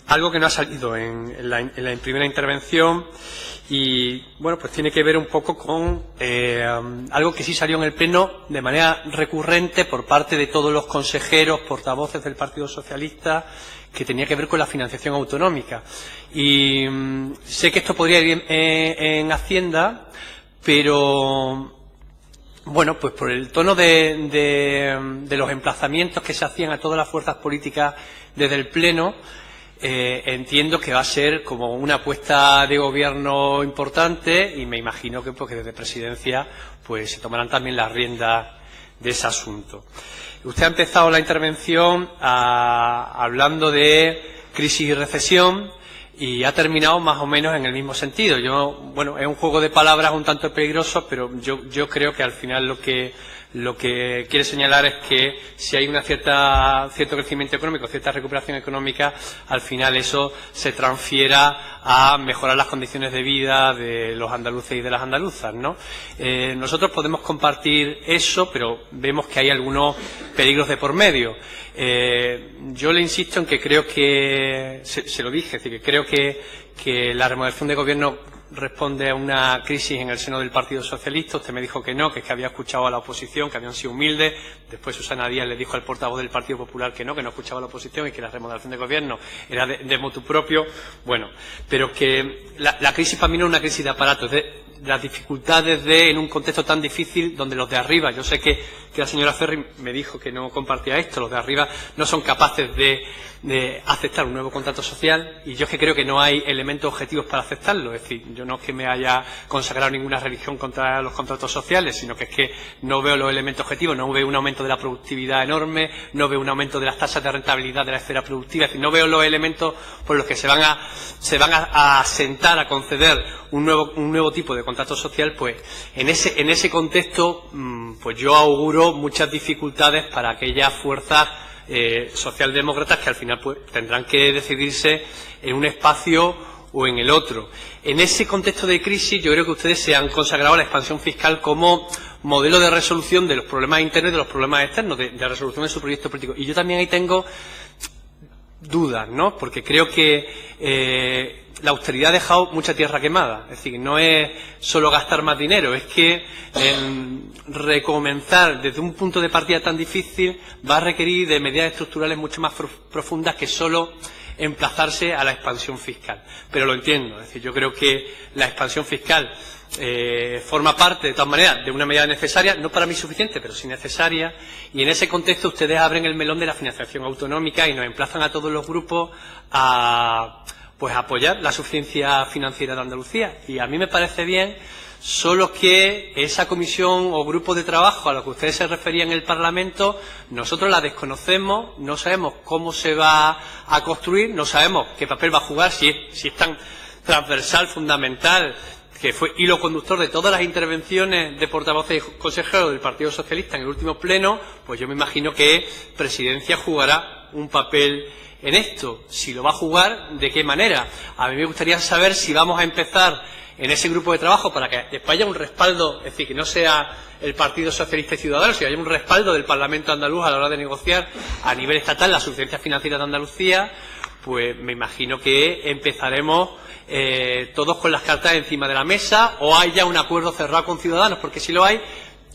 Algo que no ha salido en la primera intervención, y bueno, pues tiene que ver un poco con algo que sí salió en el Pleno de manera recurrente por parte de todos los consejeros, portavoces del Partido Socialista, que tenía que ver con la financiación autonómica. Y sé que esto podría ir en Hacienda, pero bueno, pues por el tono de los emplazamientos que se hacían a todas las fuerzas políticas desde el Pleno, entiendo que va a ser como una apuesta de gobierno importante, y me imagino que porque desde Presidencia pues se tomarán también las riendas de ese asunto. Usted ha empezado la intervención hablando de crisis y recesión, y ha terminado más o menos en el mismo sentido. Bueno, es un juego de palabras un tanto peligroso, pero yo creo que al final lo que quiere señalar es que si hay cierto crecimiento económico, cierta recuperación económica, al final eso se transfiera a mejorar las condiciones de vida de los andaluces y de las andaluzas, ¿no? Nosotros podemos compartir eso, pero vemos que hay algunos peligros de por medio. Yo le insisto en que creo que, se lo dije, es decir, que creo que la remodelación de gobierno responde a una crisis en el seno del Partido Socialista. Usted me dijo que no, que es que había escuchado a la oposición, que habían sido humildes. Después Susana Díaz le dijo al portavoz del Partido Popular que no escuchaba a la oposición y que la remodelación de gobierno era de motu propio. Bueno, pero que la crisis para mí no es una crisis de aparato, es de las dificultades en un contexto tan difícil donde los de arriba, yo sé que la señora Ferri me dijo que no compartía esto, los de arriba no son capaces de aceptar un nuevo contrato social, y yo es que creo que no hay elementos objetivos para aceptarlo. Es decir, yo no es que me haya consagrado ninguna religión contra los contratos sociales, sino que es que no veo los elementos objetivos, no veo un aumento de la productividad enorme, no veo un aumento de las tasas de rentabilidad de la esfera productiva, es decir, no veo los elementos por los que se van a sentar a conceder un nuevo tipo de contrato social. Pues en ese contexto pues yo auguro muchas dificultades para aquellas fuerzas socialdemócratas que al final pues tendrán que decidirse en un espacio o en el otro. En ese contexto de crisis yo creo que ustedes se han consagrado a la expansión fiscal como modelo de resolución de los problemas internos y de los problemas externos, de resolución de su proyecto político. Y yo también ahí tengo dudas, ¿no? Porque creo que la austeridad ha dejado mucha tierra quemada. Es decir, no es solo gastar más dinero, es que recomenzar desde un punto de partida tan difícil va a requerir de medidas estructurales mucho más profundas que solo emplazarse a la expansión fiscal. Pero lo entiendo, es decir, yo creo que la expansión fiscal forma parte, de todas maneras, de una medida necesaria, no para mí suficiente, pero sí necesaria, y en ese contexto ustedes abren el melón de la financiación autonómica y nos emplazan a todos los grupos a apoyar la suficiencia financiera de Andalucía. Y a mí me parece bien, solo que esa comisión o grupo de trabajo a lo que ustedes se referían en el Parlamento, nosotros la desconocemos, no sabemos cómo se va a construir, no sabemos qué papel va a jugar, si es tan transversal, fundamental, que fue hilo conductor de todas las intervenciones de portavoces y consejeros del Partido Socialista en el último pleno. Pues yo me imagino que Presidencia jugará un papel en esto. Si lo va a jugar, ¿de qué manera? A mí me gustaría saber si vamos a empezar en ese grupo de trabajo para que después haya un respaldo, es decir, que no sea el Partido Socialista y Ciudadanos, sino que haya un respaldo del Parlamento andaluz a la hora de negociar a nivel estatal la suficiencia financiera de Andalucía. Pues me imagino que empezaremos todos con las cartas encima de la mesa, o hay ya un acuerdo cerrado con Ciudadanos, porque si lo hay,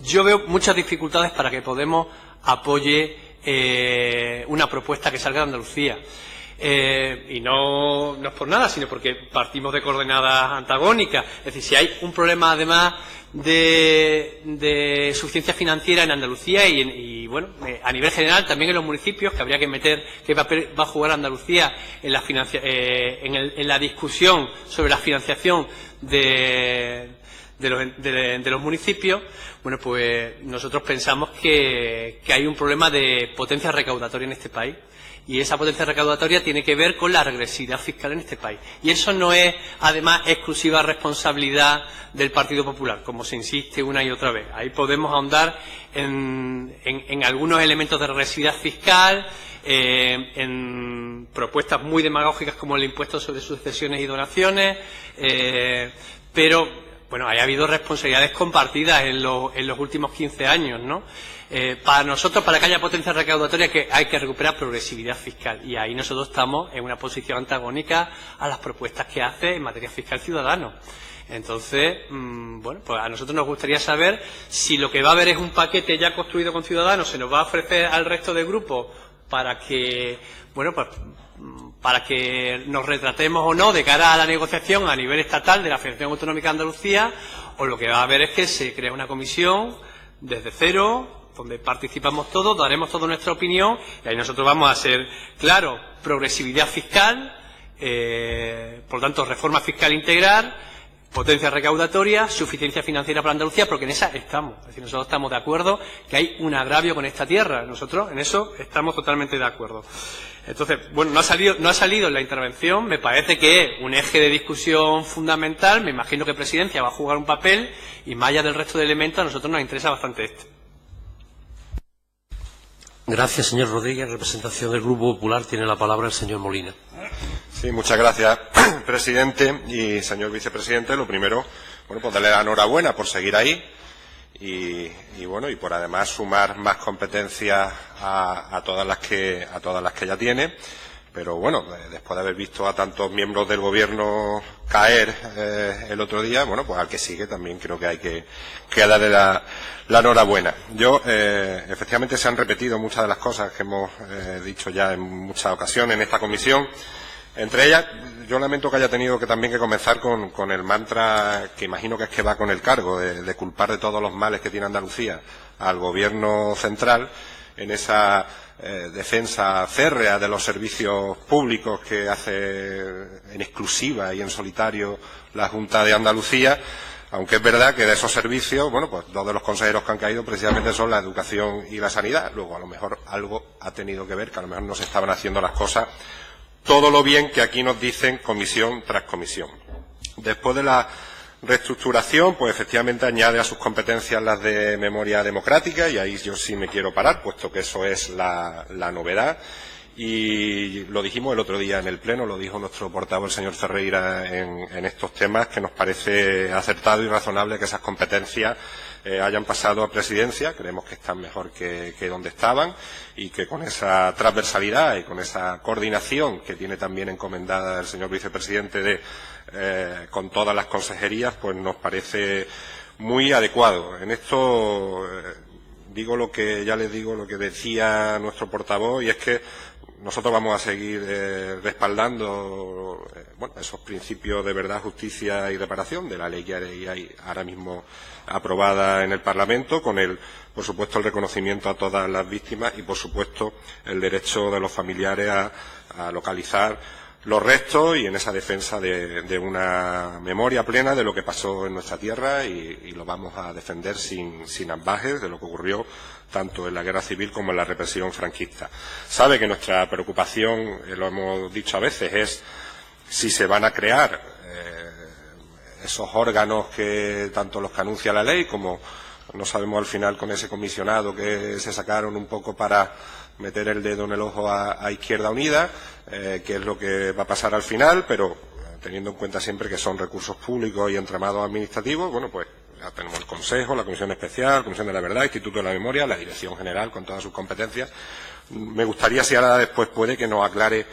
yo veo muchas dificultades para que Podemos apoye una propuesta que salga de Andalucía. Y no es por nada, sino porque partimos de coordenadas antagónicas. Es decir, si hay un problema además de suficiencia financiera en Andalucía y bueno, a nivel general también en los municipios, que habría que meter qué papel va a jugar Andalucía en la discusión sobre la financiación de los municipios. Bueno, pues nosotros pensamos que hay un problema de potencia recaudatoria en este país, y esa potencia recaudatoria tiene que ver con la regresividad fiscal en este país, y eso no es además exclusiva responsabilidad del Partido Popular, como se insiste una y otra vez. Ahí podemos ahondar en algunos elementos de regresividad fiscal, en propuestas muy demagógicas como el impuesto sobre sucesiones y donaciones, pero bueno, ha habido responsabilidades compartidas en los últimos 15 años, ¿no? Para nosotros, para que haya potencia recaudatoria, que hay que recuperar progresividad fiscal, y ahí nosotros estamos en una posición antagónica a las propuestas que hace en materia fiscal Ciudadanos. Entonces, bueno, pues a nosotros nos gustaría saber si lo que va a haber es un paquete ya construido con Ciudadanos, se nos va a ofrecer al resto de grupos para que, bueno, pues para que nos retratemos o no de cara a la negociación a nivel estatal de la Financiación Autonómica de Andalucía, o lo que va a haber es que se crea una comisión desde cero, donde participamos todos, daremos toda nuestra opinión, y ahí nosotros vamos a ser, claro, progresividad fiscal, por lo tanto, reforma fiscal integral, potencia recaudatoria, suficiencia financiera para Andalucía, porque en esa estamos. Es decir, nosotros estamos de acuerdo que hay un agravio con esta tierra. Nosotros en eso estamos totalmente de acuerdo. Entonces, bueno, no ha salido en la intervención, me parece que es un eje de discusión fundamental, me imagino que Presidencia va a jugar un papel y más allá del resto de elementos a nosotros nos interesa bastante este. Gracias, señor Rodríguez. En representación del Grupo Popular tiene la palabra el señor Molina. Sí, muchas gracias, presidente y señor vicepresidente. Lo primero, bueno, pues darle la enhorabuena por seguir ahí y bueno, y por además sumar más competencias a todas las que ya tiene. Pero bueno, después de haber visto a tantos miembros del Gobierno caer el otro día, bueno, pues al que sigue también creo que hay que darle la enhorabuena. Efectivamente se han repetido muchas de las cosas que hemos dicho ya en muchas ocasiones en esta comisión. Entre ellas, yo lamento que haya tenido que también que comenzar con el mantra que imagino que es que va con el cargo de culpar de todos los males que tiene Andalucía al Gobierno central en esa defensa férrea de los servicios públicos que hace en exclusiva y en solitario la Junta de Andalucía, aunque es verdad que de esos servicios, bueno, pues dos de los consejeros que han caído precisamente son la educación y la sanidad. Luego, a lo mejor algo ha tenido que ver, que a lo mejor no se estaban haciendo las cosas todo lo bien que aquí nos dicen comisión tras comisión. Después de la reestructuración, pues efectivamente añade a sus competencias las de memoria democrática, y ahí yo sí me quiero parar, puesto que eso es la novedad. Y lo dijimos el otro día en el Pleno, lo dijo nuestro portavoz, el señor Ferreira, en estos temas, que nos parece acertado y razonable que esas competencias hayan pasado a Presidencia. Creemos que están mejor que donde estaban, y que con esa transversalidad y con esa coordinación que tiene también encomendada el señor vicepresidente con todas las consejerías, pues nos parece muy adecuado. En esto digo lo que ya les digo, lo que decía nuestro portavoz, y es que nosotros vamos a seguir respaldando esos principios de verdad, justicia y reparación de la ley que hay ahora mismo aprobada en el Parlamento, con por supuesto, el reconocimiento a todas las víctimas y, por supuesto, el derecho de los familiares a localizar los restos, y en esa defensa de una memoria plena de lo que pasó en nuestra tierra, y lo vamos a defender sin ambajes de lo que ocurrió tanto en la guerra civil como en la represión franquista. Sabe que nuestra preocupación, lo hemos dicho a veces, es si se van a crear esos órganos que tanto los que anuncia la ley, como no sabemos al final con ese comisionado que se sacaron un poco para meter el dedo en el ojo a Izquierda Unida, qué es lo que va a pasar al final, pero teniendo en cuenta siempre que son recursos públicos y entramados administrativos, bueno, pues ya tenemos el Consejo, la Comisión Especial, Comisión de la Verdad, Instituto de la Memoria, la Dirección General con todas sus competencias. Me gustaría, si ahora después puede, que nos aclare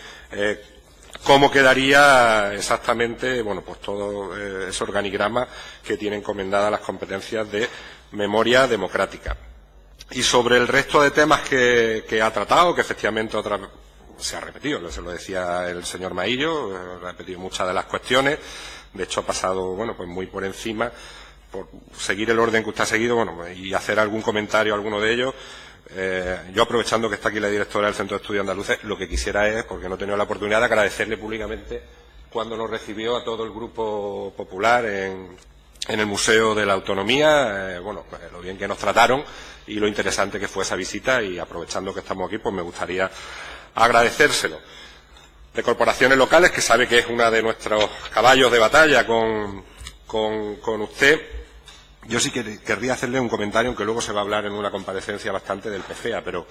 cómo quedaría exactamente, bueno, pues todo ese organigrama que tiene encomendada las competencias de memoria democrática. Y sobre el resto de temas que ha tratado, que efectivamente se ha repetido, se lo decía el señor Maillo, ha repetido muchas de las cuestiones, de hecho ha pasado, bueno, pues muy por encima, por seguir el orden que usted ha seguido, bueno, y hacer algún comentario a alguno de ellos. Yo, aprovechando que está aquí la directora del Centro de Estudios Andaluces, lo que quisiera es, porque no he tenido la oportunidad, de agradecerle públicamente cuando nos recibió a todo el Grupo Popular en el Museo de la Autonomía, lo bien que nos trataron y lo interesante que fue esa visita, y aprovechando que estamos aquí, pues me gustaría agradecérselo. De corporaciones locales, que sabe que es una de nuestros caballos de batalla con usted, yo sí que querría hacerle un comentario, aunque luego se va a hablar en una comparecencia bastante del PFEA, pero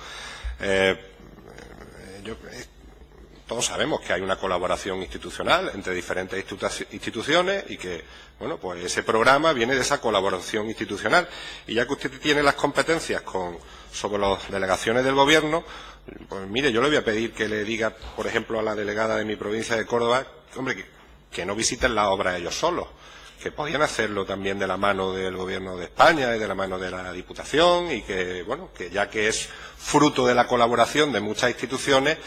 todos sabemos que hay una colaboración institucional entre diferentes instituciones, y que, bueno, pues ese programa viene de esa colaboración institucional. Y ya que usted tiene las competencias sobre las delegaciones del Gobierno, pues mire, yo le voy a pedir que le diga, por ejemplo, a la delegada de mi provincia de Córdoba, hombre, que no visiten la obra ellos solos, que podían hacerlo también de la mano del Gobierno de España y de la mano de la Diputación, y que, bueno, que ya que es fruto de la colaboración de muchas instituciones,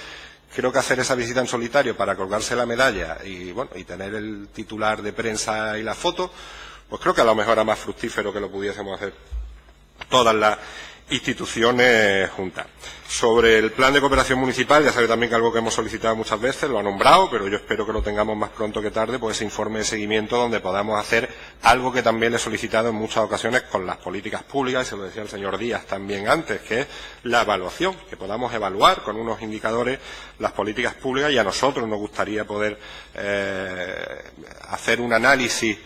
creo que hacer esa visita en solitario para colgarse la medalla y tener el titular de prensa y la foto, pues creo que a lo mejor era más fructífero que lo pudiésemos hacer todas las instituciones juntas. Sobre el plan de cooperación municipal, ya sabe también que algo que hemos solicitado muchas veces, lo ha nombrado, pero yo espero que lo tengamos más pronto que tarde, pues ese informe de seguimiento donde podamos hacer algo que también le he solicitado en muchas ocasiones con las políticas públicas, y se lo decía el señor Díaz también antes, que es la evaluación, que podamos evaluar con unos indicadores las políticas públicas, y a nosotros nos gustaría poder hacer un análisis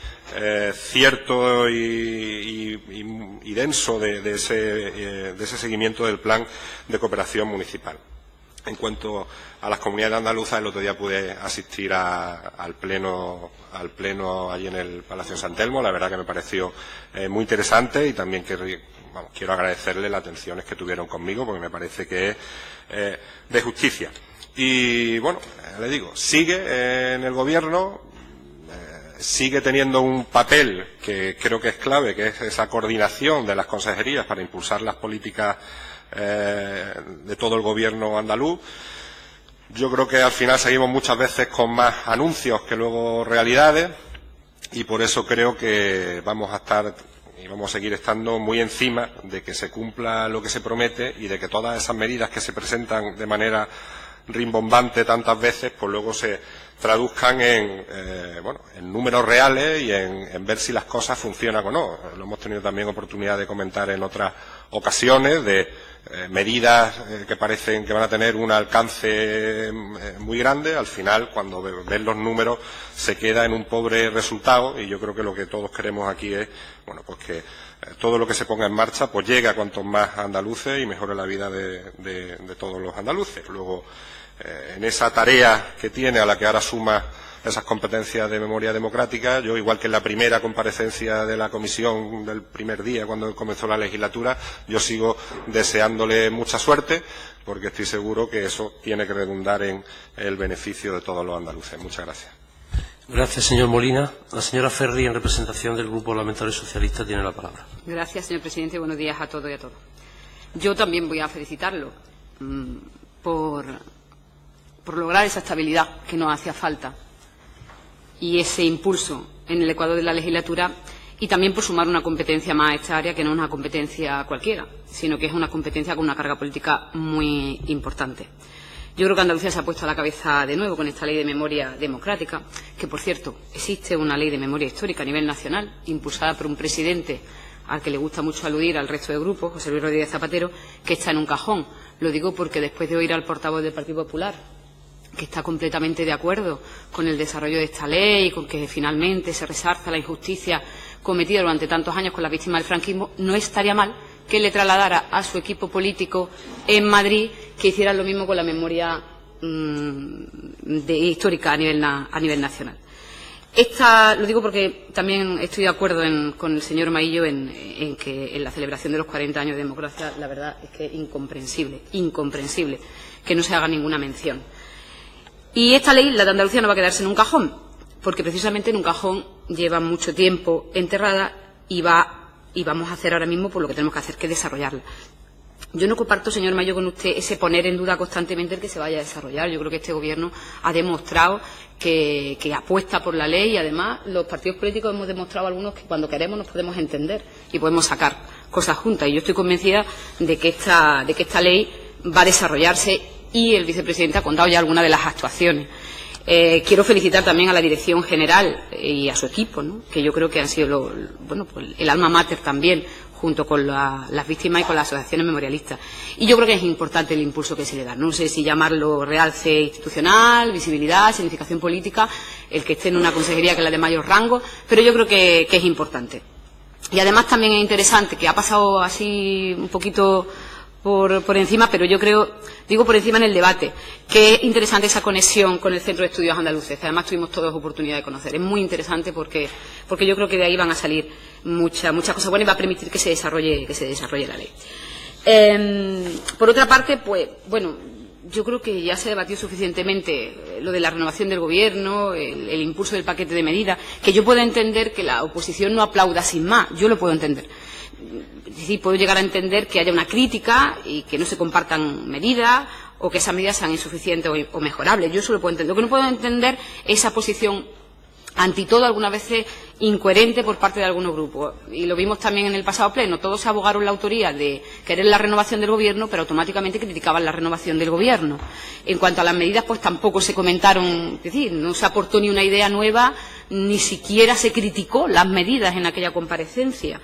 cierto y denso de ese seguimiento del plan de cooperación municipal. En cuanto a las comunidades andaluzas, el otro día pude asistir al pleno allí en el Palacio de San Telmo. La verdad que me pareció muy interesante, y también quiero agradecerle las atenciones que tuvieron conmigo, porque me parece que es de justicia. Y bueno, le digo, sigue en el Gobierno, sigue teniendo un papel que creo que es clave, que es esa coordinación de las consejerías para impulsar las políticas de todo el Gobierno andaluz. Yo creo que al final seguimos muchas veces con más anuncios que luego realidades, y por eso creo que vamos a estar y vamos a seguir estando muy encima de que se cumpla lo que se promete, y de que todas esas medidas que se presentan de manera rimbombante tantas veces, pues luego se traduzcan en números reales y en ver si las cosas funcionan o no. Lo hemos tenido también oportunidad de comentar en otras ocasiones, de medidas que parecen que van a tener un alcance muy grande. Al final, cuando ven los números, se queda en un pobre resultado, y yo creo que lo que todos queremos aquí es pues que todo lo que se ponga en marcha pues llegue a cuantos más andaluces y mejore la vida de todos los andaluces. Luego, en esa tarea que tiene, a la que ahora suma esas competencias de memoria democrática, yo, igual que en la primera comparecencia de la comisión del primer día cuando comenzó la legislatura, yo sigo deseándole mucha suerte, porque estoy seguro que eso tiene que redundar en el beneficio de todos los andaluces. Muchas gracias. Gracias, señor Molina. La señora Ferri, en representación del Grupo Parlamentario Socialista, tiene la palabra. Gracias, señor presidente. Buenos días a todos y a todas. Yo también voy a felicitarlo por lograr esa estabilidad que nos hacía falta y ese impulso en el Ecuador de la legislatura, y también por sumar una competencia más a esta área, que no es una competencia cualquiera, sino que es una competencia con una carga política muy importante. Yo creo que Andalucía se ha puesto a la cabeza de nuevo con esta ley de memoria democrática, que, por cierto, existe una ley de memoria histórica a nivel nacional, impulsada por un presidente al que le gusta mucho aludir al resto de grupos, José Luis Rodríguez Zapatero, que está en un cajón. Lo digo porque después de oír al portavoz del Partido Popular, que está completamente de acuerdo con el desarrollo de esta ley, con que finalmente se resarza la injusticia cometida durante tantos años con las víctimas del franquismo, no estaría mal que le trasladara a su equipo político en Madrid que hicieran lo mismo con la memoria histórica a nivel nacional. Lo digo porque también estoy de acuerdo con el señor Maillo en que en la celebración de los 40 años de democracia, la verdad es que es incomprensible que no se haga ninguna mención. Y esta ley, la de Andalucía, no va a quedarse en un cajón, porque precisamente en un cajón lleva mucho tiempo enterrada y vamos a hacer ahora mismo por lo que tenemos que hacer, que es desarrollarla. Yo no comparto, señor Mayo, con usted ese poner en duda constantemente el que se vaya a desarrollar. Yo creo que este Gobierno ha demostrado que apuesta por la ley, y además los partidos políticos hemos demostrado algunos que cuando queremos nos podemos entender y podemos sacar cosas juntas. Y yo estoy convencida de que esta ley va a desarrollarse, y el vicepresidente ha contado ya algunas de las actuaciones. Quiero felicitar también a la Dirección General y a su equipo, ¿no?, que yo creo que han sido el alma mater también, junto con las víctimas y con las asociaciones memorialistas. Y yo creo que es importante el impulso que se le da. No sé si llamarlo realce institucional, visibilidad, significación política, el que esté en una consejería que es la de mayor rango, pero yo creo que es importante. Y además también es interesante, que ha pasado así un poquito por encima, pero yo creo, digo por encima en el debate, que es interesante esa conexión con el Centro de Estudios Andaluces, que además tuvimos todos oportunidad de conocer. Es muy interesante porque yo creo que de ahí van a salir muchas cosas buenas y va a permitir que se desarrolle la ley. Por otra parte, pues, bueno, yo creo que ya se debatió suficientemente lo de la renovación del Gobierno, el impulso del paquete de medidas, que yo puedo entender que la oposición no aplauda sin más, yo lo puedo entender. Es decir, puedo llegar a entender que haya una crítica y que no se compartan medidas, o que esas medidas sean insuficientes o mejorables. Yo eso lo puedo entender. Lo que no puedo entender es esa posición ante todo, algunas veces incoherente por parte de algunos grupos. Y lo vimos también en el pasado pleno. Todos abogaron la autoría de querer la renovación del Gobierno, pero automáticamente criticaban la renovación del Gobierno. En cuanto a las medidas, pues tampoco se comentaron, es decir, no se aportó ni una idea nueva ni siquiera se criticó las medidas en aquella comparecencia.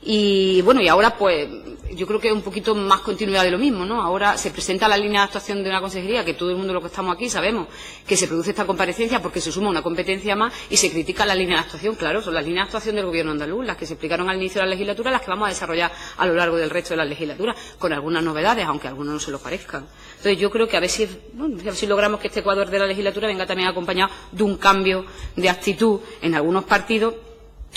Y bueno, y ahora pues yo creo que es un poquito más continuidad de lo mismo, ¿no? Ahora se presenta la línea de actuación de una consejería que todo el mundo lo que estamos aquí sabemos que se produce esta comparecencia porque se suma una competencia más y se critica la línea de actuación. Claro, son las líneas de actuación del Gobierno andaluz, las que se explicaron al inicio de la legislatura, las que vamos a desarrollar a lo largo del resto de la legislatura, con algunas novedades, aunque a algunos no se lo parezcan. Entonces yo creo que a ver si logramos que este Ecuador de la legislatura venga también acompañado de un cambio de actitud en algunos partidos.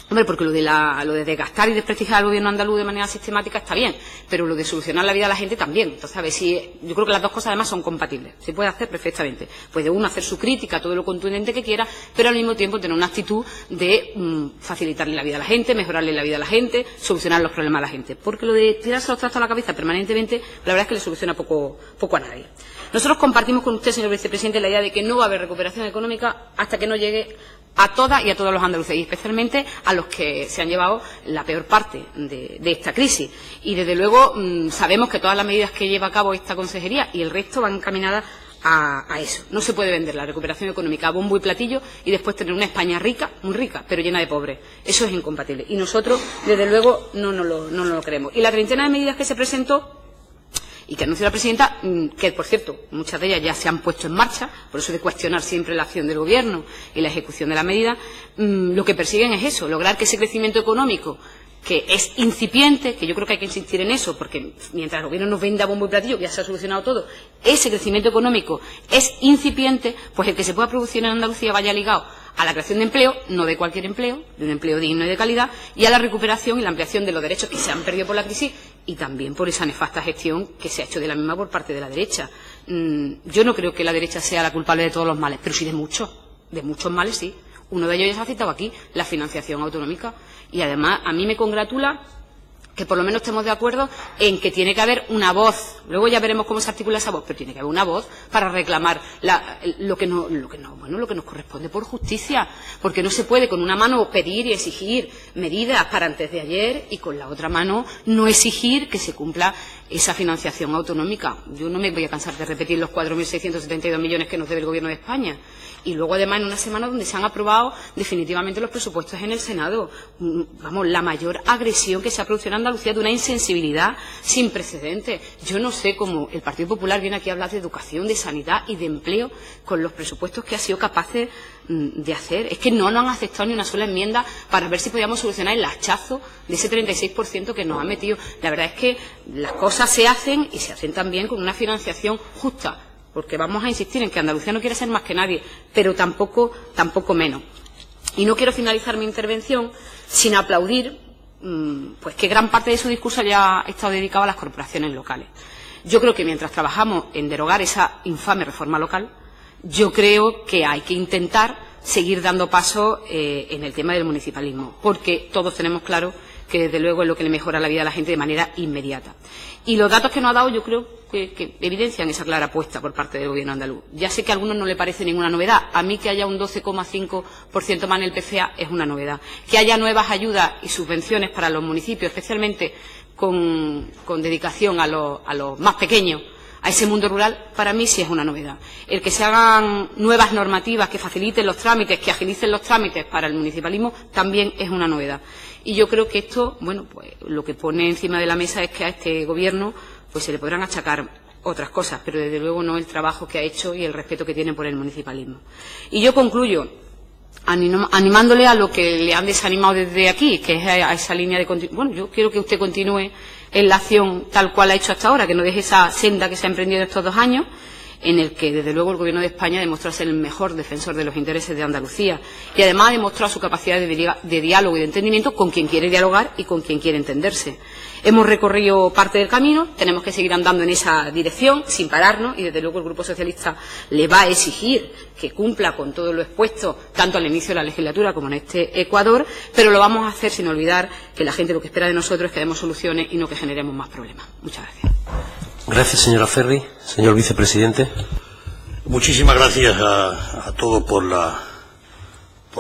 Hombre, porque lo de desgastar y desprestigiar al Gobierno andaluz de manera sistemática está bien, pero lo de solucionar la vida a la gente también. Entonces, a ver si... Yo creo que las dos cosas además son compatibles. Se puede hacer perfectamente. Puede uno hacer su crítica, todo lo contundente que quiera, pero al mismo tiempo tener una actitud de facilitarle la vida a la gente, mejorarle la vida a la gente, solucionar los problemas a la gente. Porque lo de tirarse los trastos a la cabeza permanentemente, la verdad es que le soluciona poco a nadie. Nosotros compartimos con usted, señor vicepresidente, la idea de que no va a haber recuperación económica hasta que no llegue a todas y a todos los andaluces, y especialmente a los que se han llevado la peor parte de esta crisis. Y, desde luego, sabemos que todas las medidas que lleva a cabo esta consejería y el resto van encaminadas a eso. No se puede vender la recuperación económica a bombo y platillo y después tener una España rica, muy rica, pero llena de pobres. Eso es incompatible. Y nosotros, desde luego, no lo creemos. Y la treintena de medidas que se presentó y que anunció la presidenta, que, por cierto, muchas de ellas ya se han puesto en marcha, por eso de cuestionar siempre la acción del Gobierno y la ejecución de la medida, lo que persiguen es eso, lograr que ese crecimiento económico, que es incipiente, que yo creo que hay que insistir en eso, porque mientras el Gobierno nos venda bombo y platillo, que ya se ha solucionado todo, ese crecimiento económico es incipiente, pues el que se pueda producir en Andalucía vaya ligado a la creación de empleo, no de cualquier empleo, de un empleo digno y de calidad, y a la recuperación y la ampliación de los derechos que se han perdido por la crisis y también por esa nefasta gestión que se ha hecho de la misma por parte de la derecha. Yo no creo que la derecha sea la culpable de todos los males, pero sí de muchos males sí. Uno de ellos ya se ha citado aquí, la financiación autonómica. Y además a mí me congratula que por lo menos estemos de acuerdo en que tiene que haber una voz. Luego ya veremos cómo se articula esa voz, pero tiene que haber una voz para reclamar lo que nos corresponde por justicia, porque no se puede con una mano pedir y exigir medidas para antes de ayer y con la otra mano no exigir que se cumpla esa financiación autonómica. Yo no me voy a cansar de repetir los 4.672 millones que nos debe el Gobierno de España. Y luego, además, en una semana donde se han aprobado definitivamente los presupuestos en el Senado. Vamos, la mayor agresión que se ha producido en Andalucía, de una insensibilidad sin precedentes. Yo no sé cómo el Partido Popular viene aquí a hablar de educación, de sanidad y de empleo con los presupuestos que ha sido capaz de hacer. Es que no nos han aceptado ni una sola enmienda para ver si podíamos solucionar el hachazo de ese 36% que nos ha metido. La verdad es que las cosas se hacen y se hacen también con una financiación justa, porque vamos a insistir en que Andalucía no quiere ser más que nadie, pero tampoco menos. Y no quiero finalizar mi intervención sin aplaudir pues que gran parte de su discurso haya estado dedicado a las corporaciones locales. Yo creo que mientras trabajamos en derogar esa infame reforma local, yo creo que hay que intentar seguir dando paso en el tema del municipalismo, porque todos tenemos claro que desde luego es lo que le mejora la vida a la gente de manera inmediata. Y los datos que nos ha dado yo creo que evidencian esa clara apuesta por parte del Gobierno andaluz. Ya sé que a algunos no le parece ninguna novedad. A mí que haya un 12,5% más en el PCA es una novedad. Que haya nuevas ayudas y subvenciones para los municipios, especialmente con dedicación a los más pequeños, a ese mundo rural, para mí sí es una novedad. El que se hagan nuevas normativas que faciliten los trámites, que agilicen los trámites para el municipalismo, también es una novedad. Y yo creo que esto, bueno, pues lo que pone encima de la mesa es que a este Gobierno pues se le podrán achacar otras cosas, pero desde luego no el trabajo que ha hecho y el respeto que tiene por el municipalismo. Y yo concluyo animándole a lo que le han desanimado desde aquí, que es a esa línea de continuidad. Bueno, yo quiero que usted continúe en la acción tal cual ha hecho hasta ahora, que no deje esa senda que se ha emprendido estos 2 años, en el que, desde luego, el Gobierno de España demostró ser el mejor defensor de los intereses de Andalucía y, además, ha demostrado su capacidad de diálogo y de entendimiento con quien quiere dialogar y con quien quiere entenderse. Hemos recorrido parte del camino, tenemos que seguir andando en esa dirección sin pararnos y, desde luego, el Grupo Socialista le va a exigir que cumpla con todo lo expuesto, tanto al inicio de la legislatura como en este Ecuador, pero lo vamos a hacer sin olvidar que la gente lo que espera de nosotros es que demos soluciones y no que generemos más problemas. Muchas gracias. Gracias, señora Ferri. Señor vicepresidente. Muchísimas gracias a todos por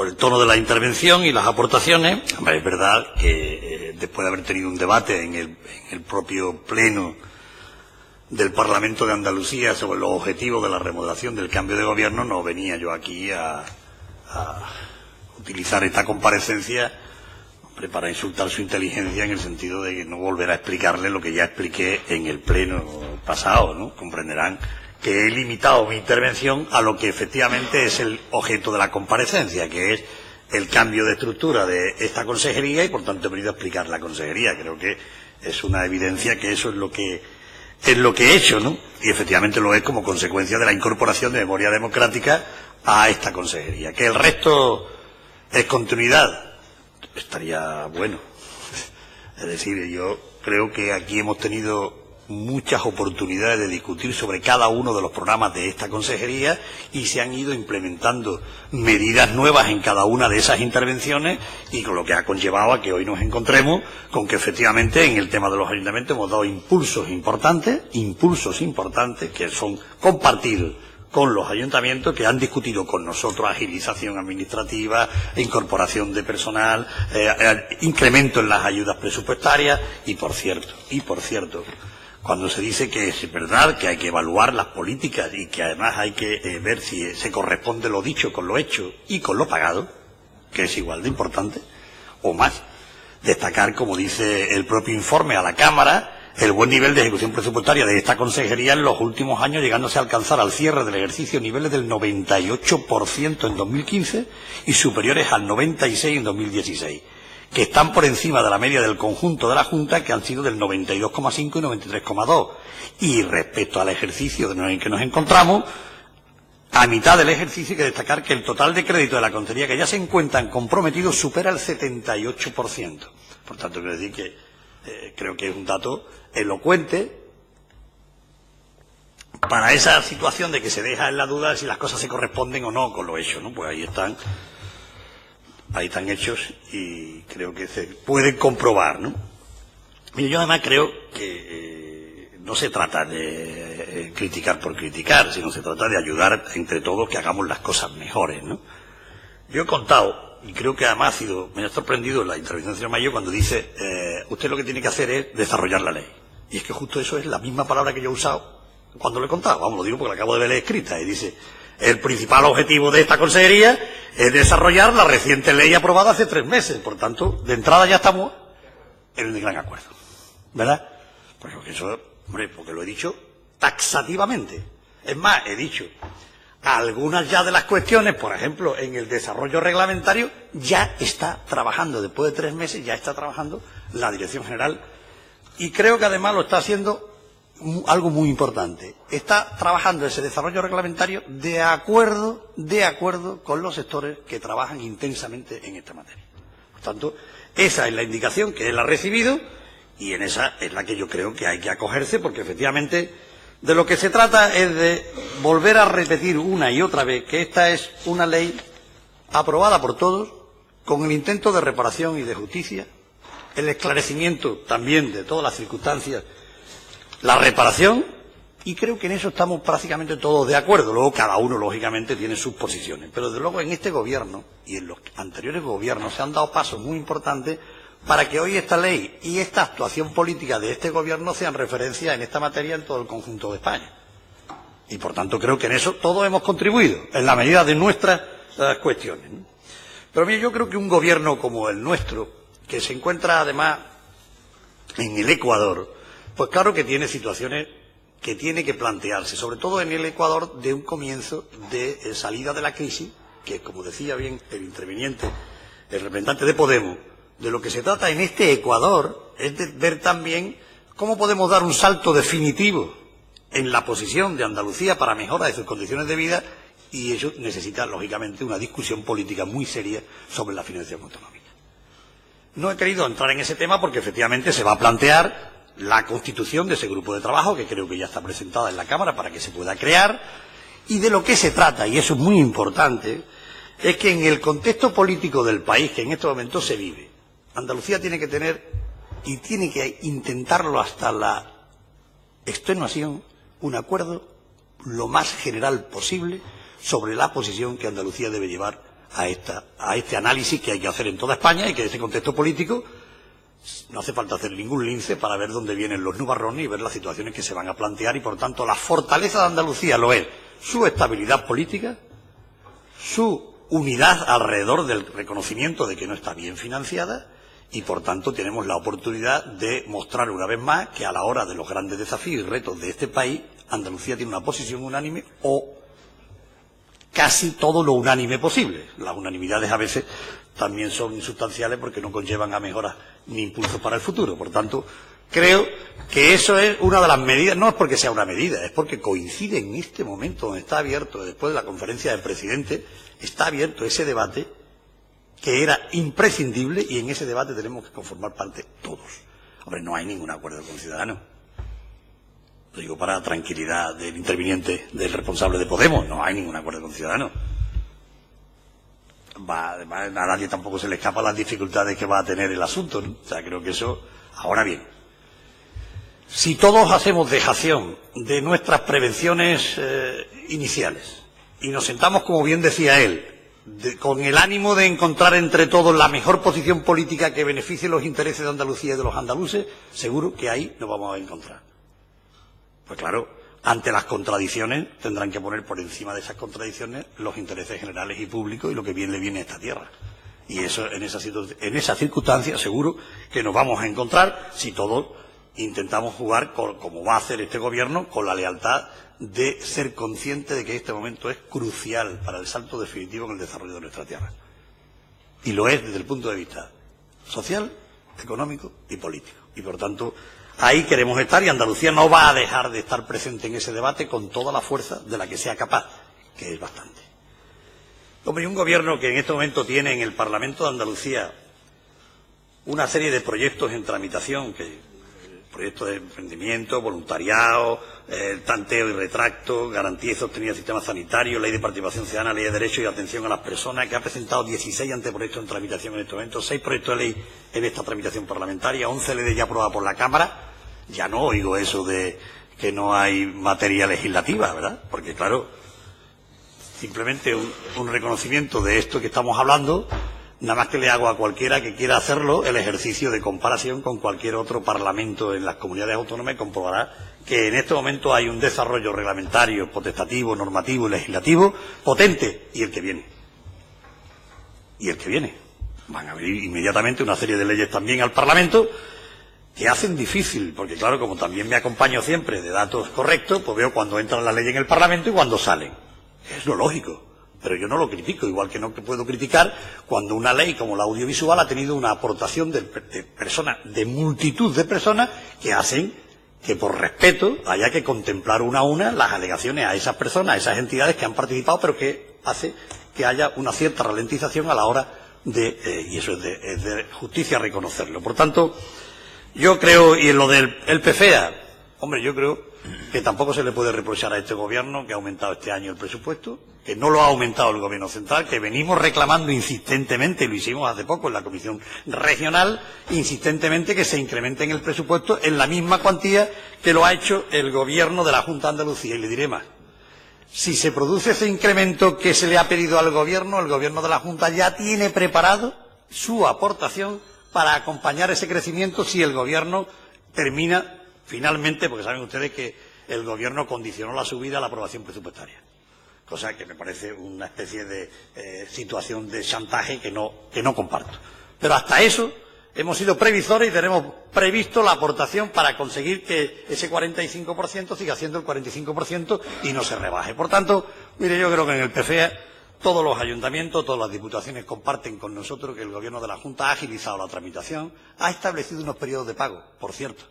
el tono de la intervención y las aportaciones. Es verdad que después de haber tenido un debate en el propio Pleno del Parlamento de Andalucía sobre los objetivos de la remodelación del cambio de gobierno, no venía yo aquí a utilizar esta comparecencia, hombre, para insultar su inteligencia en el sentido de que no volverá a explicarle lo que ya expliqué en el pleno pasado, ¿no? Comprenderán que he limitado mi intervención a lo que efectivamente es el objeto de la comparecencia, que es el cambio de estructura de esta consejería y por tanto he venido a explicar la consejería. Creo que es una evidencia que eso es lo que he hecho, ¿no? Y efectivamente lo es como consecuencia de la incorporación de Memoria Democrática a esta consejería. Que el resto es continuidad, estaría bueno. Es decir, yo creo que aquí hemos tenido muchas oportunidades de discutir sobre cada uno de los programas de esta consejería y se han ido implementando medidas nuevas en cada una de esas intervenciones y con lo que ha conllevado a que hoy nos encontremos con que efectivamente en el tema de los ayuntamientos hemos dado impulsos importantes que son compartidos con los ayuntamientos, que han discutido con nosotros agilización administrativa, incorporación de personal, incremento en las ayudas presupuestarias y por cierto, cuando se dice que es verdad que hay que evaluar las políticas y que además hay que ver si se corresponde lo dicho con lo hecho y con lo pagado, que es igual de importante o más, destacar, como dice el propio informe a la Cámara, el buen nivel de ejecución presupuestaria de esta consejería en los últimos años, llegándose a alcanzar al cierre del ejercicio niveles del 98% en 2015 y superiores al 96% en 2016, que están por encima de la media del conjunto de la Junta, que han sido del 92,5 y 93,2. Y respecto al ejercicio en que nos encontramos, a mitad del ejercicio hay que destacar que el total de crédito de la consejería que ya se encuentran comprometidos supera el 78%. Por tanto, quiero decir que creo que es un dato elocuente para esa situación de que se deja en la duda de si las cosas se corresponden o no con lo hecho, ¿no? Pues ahí están hechos y creo que se pueden comprobar, ¿no? Mire, yo además creo que no se trata de criticar por criticar, sino se trata de ayudar entre todos que hagamos las cosas mejores, ¿no? Yo he contado, y creo que además me ha sorprendido la intervención del señor Mayo cuando dice usted lo que tiene que hacer es desarrollar la ley. Y es que justo eso es la misma palabra que yo he usado cuando lo he contado. Vamos, lo digo porque la acabo de ver escrita. Y dice, el principal objetivo de esta consejería es desarrollar la reciente ley aprobada hace 3 meses. Por tanto, de entrada ya estamos en un gran acuerdo. ¿Verdad? Pues porque eso, hombre, porque lo he dicho taxativamente. Es más, he dicho algunas ya de las cuestiones, por ejemplo, en el desarrollo reglamentario, ya está trabajando, después de 3 meses, ya está trabajando la Dirección General. Y creo que además lo está haciendo algo muy importante. Está trabajando ese desarrollo reglamentario de acuerdo con los sectores que trabajan intensamente en esta materia. Por tanto, esa es la indicación que él ha recibido y en esa es la que yo creo que hay que acogerse, porque efectivamente de lo que se trata es de volver a repetir una y otra vez que esta es una ley aprobada por todos, con el intento de reparación y de justicia, el esclarecimiento también de todas las circunstancias, la reparación, y creo que en eso estamos prácticamente todos de acuerdo. Luego cada uno, lógicamente, tiene sus posiciones. Pero desde luego en este gobierno y en los anteriores gobiernos se han dado pasos muy importantes para que hoy esta ley y esta actuación política de este gobierno sean referencia en esta materia en todo el conjunto de España. Y por tanto creo que en eso todos hemos contribuido, en la medida de nuestras cuestiones, ¿no? Pero mire, yo creo que un gobierno como el nuestro, que se encuentra además en el Ecuador, pues claro que tiene situaciones que tiene que plantearse, sobre todo en el Ecuador de un comienzo de salida de la crisis, que como decía bien el interviniente, el representante de Podemos, de lo que se trata en este Ecuador es de ver también cómo podemos dar un salto definitivo en la posición de Andalucía para mejora de sus condiciones de vida, y ello necesita, lógicamente, una discusión política muy seria sobre la financiación autonómica. No he querido entrar en ese tema porque efectivamente se va a plantear la constitución de ese grupo de trabajo, que creo que ya está presentada en la Cámara para que se pueda crear, y de lo que se trata, y eso es muy importante, es que en el contexto político del país que en estos momentos se vive, Andalucía tiene que tener, y tiene que intentarlo hasta la extenuación, un acuerdo lo más general posible sobre la posición que Andalucía debe llevar a este análisis que hay que hacer en toda España, y que en ese contexto político no hace falta hacer ningún lince para ver dónde vienen los nubarrones y ver las situaciones que se van a plantear, y por tanto la fortaleza de Andalucía lo es su estabilidad política, su unidad alrededor del reconocimiento de que no está bien financiada y, por tanto, tenemos la oportunidad de mostrar una vez más que a la hora de los grandes desafíos y retos de este país, Andalucía tiene una posición unánime o casi todo lo unánime posible. Las unanimidades a veces también son insustanciales porque no conllevan a mejoras ni impulsos para el futuro. Por tanto, creo que eso es una de las medidas, no es porque sea una medida, es porque coincide en este momento donde está abierto, después de la conferencia del presidente, está abierto ese debate que era imprescindible y en ese debate tenemos que conformar parte todos. Hombre, no hay ningún acuerdo con Ciudadanos. Lo digo para tranquilidad del interviniente, del responsable de Podemos, no hay ningún acuerdo con Ciudadanos. A nadie tampoco se le escapa las dificultades que va a tener el asunto, ¿no? O sea, creo que eso... Ahora bien, si todos hacemos dejación de nuestras prevenciones iniciales y nos sentamos, como bien decía él, con el ánimo de encontrar entre todos la mejor posición política que beneficie los intereses de Andalucía y de los andaluces, seguro que ahí nos vamos a encontrar. Pues claro, ante las contradicciones tendrán que poner por encima de esas contradicciones los intereses generales y públicos y lo que bien le viene a esta tierra. Y eso, en esa circunstancia seguro que nos vamos a encontrar si todos intentamos jugar, como va a hacer este gobierno, con la lealtad de ser consciente de que este momento es crucial para el salto definitivo en el desarrollo de nuestra tierra. Y lo es desde el punto de vista social, económico y político. Y por tanto, ahí queremos estar y Andalucía no va a dejar de estar presente en ese debate con toda la fuerza de la que sea capaz, que es bastante. Hombre, y un gobierno que en este momento tiene en el Parlamento de Andalucía una serie de proyectos en tramitación, proyectos de emprendimiento, voluntariado, tanteo y retracto, garantía y sostenibilidad del sistema sanitario, ley de participación ciudadana, ley de derechos y atención a las personas, que ha presentado 16 anteproyectos en tramitación en este momento, 6 proyectos de ley en esta tramitación parlamentaria, 11 leyes ya aprobadas por la Cámara. Ya no oigo eso de que no hay materia legislativa, ¿verdad? Porque, claro, simplemente un reconocimiento de esto que estamos hablando, nada más que le hago a cualquiera que quiera hacerlo el ejercicio de comparación con cualquier otro parlamento en las comunidades autónomas y comprobará que en este momento hay un desarrollo reglamentario, potestativo, normativo y legislativo potente, y el que viene. Y el que viene. Van a venir inmediatamente una serie de leyes también al Parlamento que hacen difícil, porque claro, como también me acompaño siempre de datos correctos, pues veo cuando entran las leyes en el Parlamento y cuando salen. Es lo lógico. Pero yo no lo critico, igual que no puedo criticar cuando una ley como la audiovisual ha tenido una aportación de personas, de multitud de personas que hacen que por respeto haya que contemplar una a una las alegaciones a esas personas, a esas entidades que han participado, pero que hace que haya una cierta ralentización a la hora de, y eso es de justicia reconocerlo. Por tanto, yo creo, y en lo del PFEA, hombre, yo creo que tampoco se le puede reprochar a este gobierno que ha aumentado este año el presupuesto, que no lo ha aumentado el gobierno central, que venimos reclamando insistentemente, y lo hicimos hace poco en la Comisión Regional, insistentemente que se incremente en el presupuesto en la misma cuantía que lo ha hecho el gobierno de la Junta de Andalucía. Y le diré más, si se produce ese incremento que se le ha pedido al gobierno, el gobierno de la Junta ya tiene preparado su aportación para acompañar ese crecimiento si el gobierno termina finalmente, porque saben ustedes que el gobierno condicionó la subida a la aprobación presupuestaria, cosa que me parece una especie de situación de chantaje que no comparto. Pero hasta eso hemos sido previsores y tenemos previsto la aportación para conseguir que ese 45% siga siendo el 45% y no se rebaje. Por tanto, mire, yo creo que en el PFEA todos los ayuntamientos, todas las diputaciones comparten con nosotros que el gobierno de la Junta ha agilizado la tramitación, ha establecido unos periodos de pago, por cierto,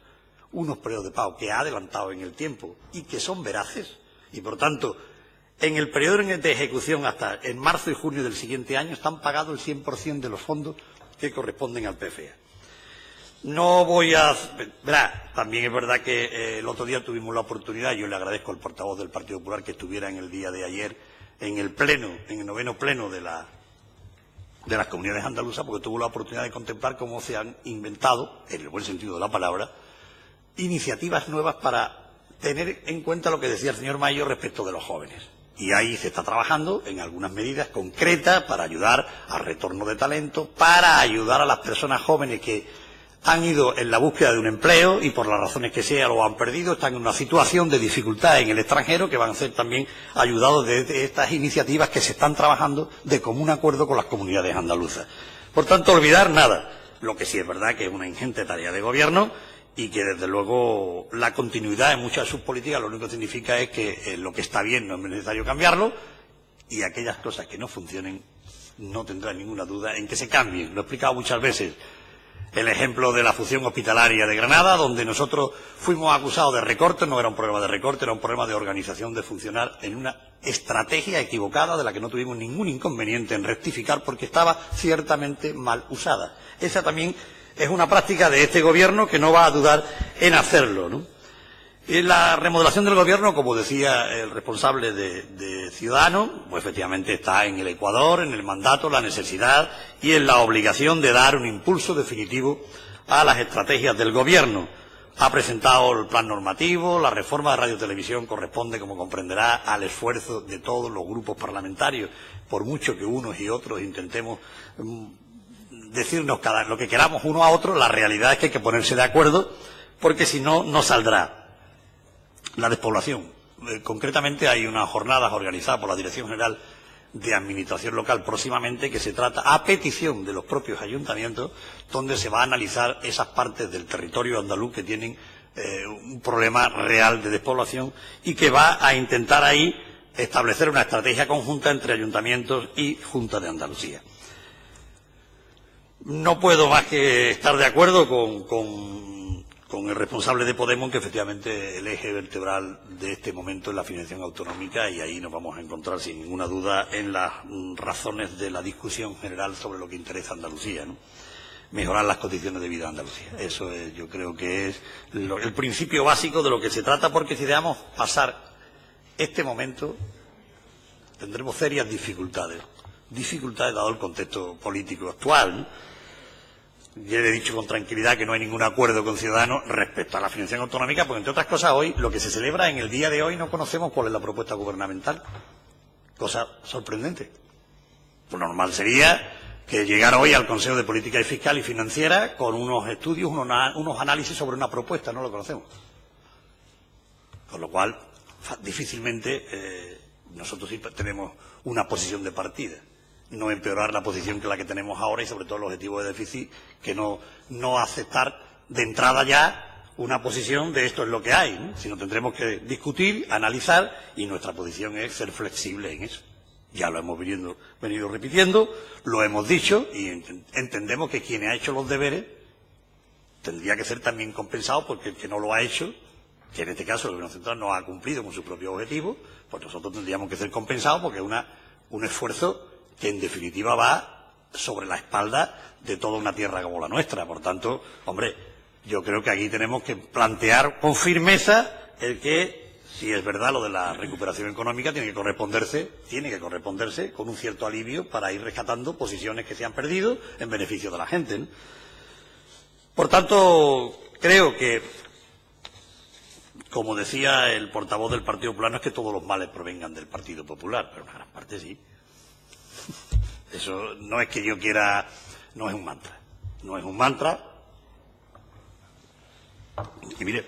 unos periodos de pago que ha adelantado en el tiempo y que son veraces y, por tanto, en el periodo de ejecución hasta en marzo y junio del siguiente año están pagados el 100% de los fondos que corresponden al PFEA. No voy a... Verá, también es verdad que el otro día tuvimos la oportunidad, yo le agradezco al portavoz del Partido Popular que estuviera en el día de ayer en el pleno, en el 9º pleno de las comunidades andaluzas, porque tuvo la oportunidad de contemplar cómo se han inventado, en el buen sentido de la palabra, iniciativas nuevas para tener en cuenta lo que decía el señor Mayo respecto de los jóvenes. Y ahí se está trabajando en algunas medidas concretas para ayudar al retorno de talento, para ayudar a las personas jóvenes que han ido en la búsqueda de un empleo y por las razones que sea lo han perdido, están en una situación de dificultad en el extranjero que van a ser también ayudados de estas iniciativas que se están trabajando de común acuerdo con las comunidades andaluzas. Por tanto, olvidar nada. Lo que sí es verdad que es una ingente tarea de gobierno y que desde luego la continuidad en muchas de sus políticas lo único que significa es que lo que está bien no es necesario cambiarlo y aquellas cosas que no funcionen no tendrán ninguna duda en que se cambien. Lo he explicado muchas veces. El ejemplo de la fusión hospitalaria de Granada, donde nosotros fuimos acusados de recorte, no era un problema de recorte, era un problema de organización, de funcionar en una estrategia equivocada de la que no tuvimos ningún inconveniente en rectificar porque estaba ciertamente mal usada. Esa también es una práctica de este gobierno que no va a dudar en hacerlo, ¿no? Y la remodelación del gobierno, como decía el responsable de Ciudadanos, pues efectivamente está en el ecuador, en el mandato, la necesidad y en la obligación de dar un impulso definitivo a las estrategias del gobierno. Ha presentado el plan normativo, la reforma de radio y televisión corresponde, como comprenderá, al esfuerzo de todos los grupos parlamentarios, por mucho que unos y otros intentemos decirnos lo que queramos uno a otro, la realidad es que hay que ponerse de acuerdo, porque si no, no saldrá. La despoblación. Concretamente hay unas jornadas organizadas por la Dirección General de Administración Local próximamente que se trata, a petición de los propios ayuntamientos, donde se va a analizar esas partes del territorio andaluz que tienen un problema real de despoblación y que va a intentar ahí establecer una estrategia conjunta entre ayuntamientos y Junta de Andalucía. No puedo más que estar de acuerdo con el responsable de Podemos, que efectivamente el eje vertebral de este momento es la financiación autonómica y ahí nos vamos a encontrar sin ninguna duda en las razones de la discusión general sobre lo que interesa a Andalucía, ¿no? Mejorar las condiciones de vida de Andalucía. Eso es, yo creo que es el principio básico de lo que se trata, porque si dejamos pasar este momento tendremos serias dificultades dado el contexto político actual, ¿no? Ya le he dicho con tranquilidad que no hay ningún acuerdo con Ciudadanos respecto a la financiación autonómica, porque entre otras cosas hoy, lo que se celebra en el día de hoy, no conocemos cuál es la propuesta gubernamental. Cosa sorprendente. Lo normal sería que llegara hoy al Consejo de Política Fiscal y Financiera con unos estudios, unos análisis sobre una propuesta, no lo conocemos. Con lo cual, difícilmente nosotros sí tenemos una posición de partida. No empeorar la posición que la que tenemos ahora y sobre todo el objetivo de déficit, que no aceptar de entrada ya una posición de esto es lo que hay, ¿no? Sino tendremos que discutir, analizar y nuestra posición es ser flexible en eso. Ya lo hemos venido repitiendo, lo hemos dicho y entendemos que quien ha hecho los deberes tendría que ser también compensado porque el que no lo ha hecho, que en este caso el Gobierno Central no ha cumplido con su propio objetivo, pues nosotros tendríamos que ser compensados porque es un esfuerzo que en definitiva va sobre la espalda de toda una tierra como la nuestra. Por tanto, hombre, yo creo que aquí tenemos que plantear con firmeza el que, si es verdad lo de la recuperación económica, tiene que corresponderse con un cierto alivio para ir rescatando posiciones que se han perdido en beneficio de la gente, ¿no? Por tanto, creo que, como decía el portavoz del Partido Popular, no es que todos los males provengan del Partido Popular, pero una gran parte sí. Eso no es que yo quiera, no es un mantra. Y mire,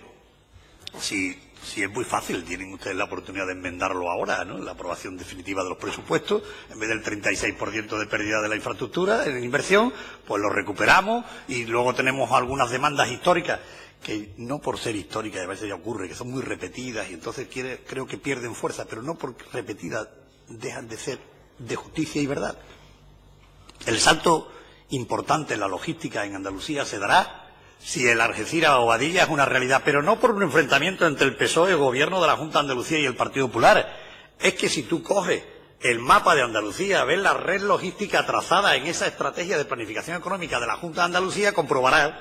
si es muy fácil, tienen ustedes la oportunidad de enmendarlo ahora, ¿no? La aprobación definitiva de los presupuestos, en vez del 36% de pérdida de la infraestructura en inversión, pues lo recuperamos y luego tenemos algunas demandas históricas que no por ser históricas, a veces ya ocurre, que son muy repetidas y entonces creo que pierden fuerza, pero no por repetidas dejan de ser de justicia y verdad. El salto importante en la logística en Andalucía se dará si el Algeciras-Bobadilla es una realidad, pero no por un enfrentamiento entre el PSOE, el Gobierno de la Junta de Andalucía y el Partido Popular. Es que si tú coges el mapa de Andalucía, ves la red logística trazada en esa estrategia de planificación económica de la Junta de Andalucía, comprobarás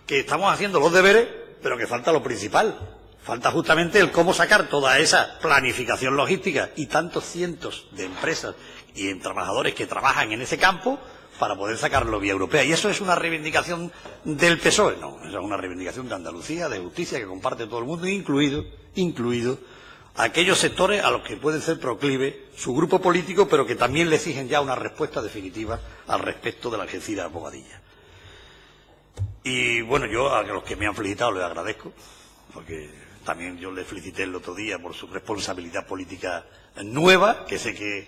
que estamos haciendo los deberes, pero que falta lo principal. Falta justamente el cómo sacar toda esa planificación logística y tantos cientos de empresas y trabajadores que trabajan en ese campo para poder sacarlo vía europea. ¿Y eso es una reivindicación del PSOE? No, eso es una reivindicación de Andalucía, de justicia, que comparte todo el mundo, incluido aquellos sectores a los que pueden ser proclive su grupo político, pero que también le exigen ya una respuesta definitiva al respecto de la Algeciras-Bobadilla. Y bueno, yo a los que me han felicitado les agradezco, porque también yo le felicité el otro día por su responsabilidad política nueva, que sé que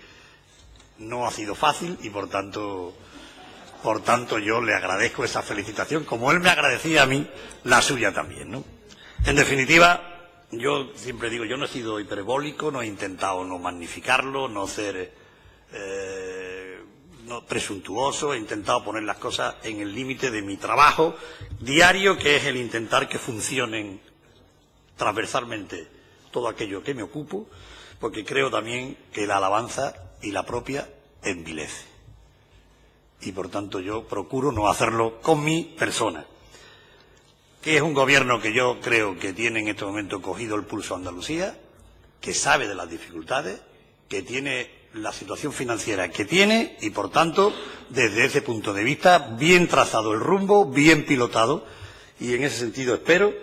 no ha sido fácil y por tanto yo le agradezco esa felicitación, como él me agradecía a mí la suya también, ¿no? En definitiva, yo siempre digo, yo no he sido hiperbólico, no he intentado no magnificarlo, no ser no presuntuoso, he intentado poner las cosas en el límite de mi trabajo diario, que es el intentar que funcionen transversalmente todo aquello que me ocupo, porque creo también que la alabanza y la propia envilece. Y por tanto yo procuro no hacerlo con mi persona, que es un gobierno que yo creo que tiene en este momento cogido el pulso a Andalucía, que sabe de las dificultades, que tiene la situación financiera que tiene y por tanto desde ese punto de vista bien trazado el rumbo, bien pilotado, y en ese sentido espero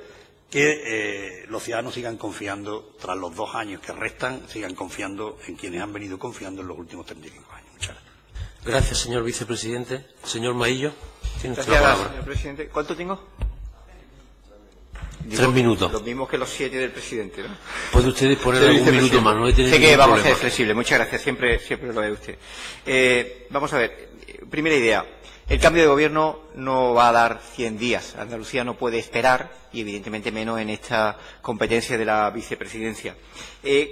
que los ciudadanos sigan confiando, tras los 2 años que restan, sigan confiando en quienes han venido confiando en los últimos 35 años. Muchas gracias. Gracias, señor vicepresidente. Señor Maillo, tiene usted Gracias, la palabra. señor presidente. ¿Cuánto tengo? 3 minutos. Los mismos que los 7 del presidente, ¿no? Puede usted disponer de algún minuto más, no tiene Sé que ningún vamos a problema. ser flexibles. Muchas gracias. Siempre lo ve usted. Vamos a ver. Primera idea. El cambio de gobierno no va a dar 100 días. Andalucía no puede esperar, y evidentemente menos en esta competencia de la vicepresidencia.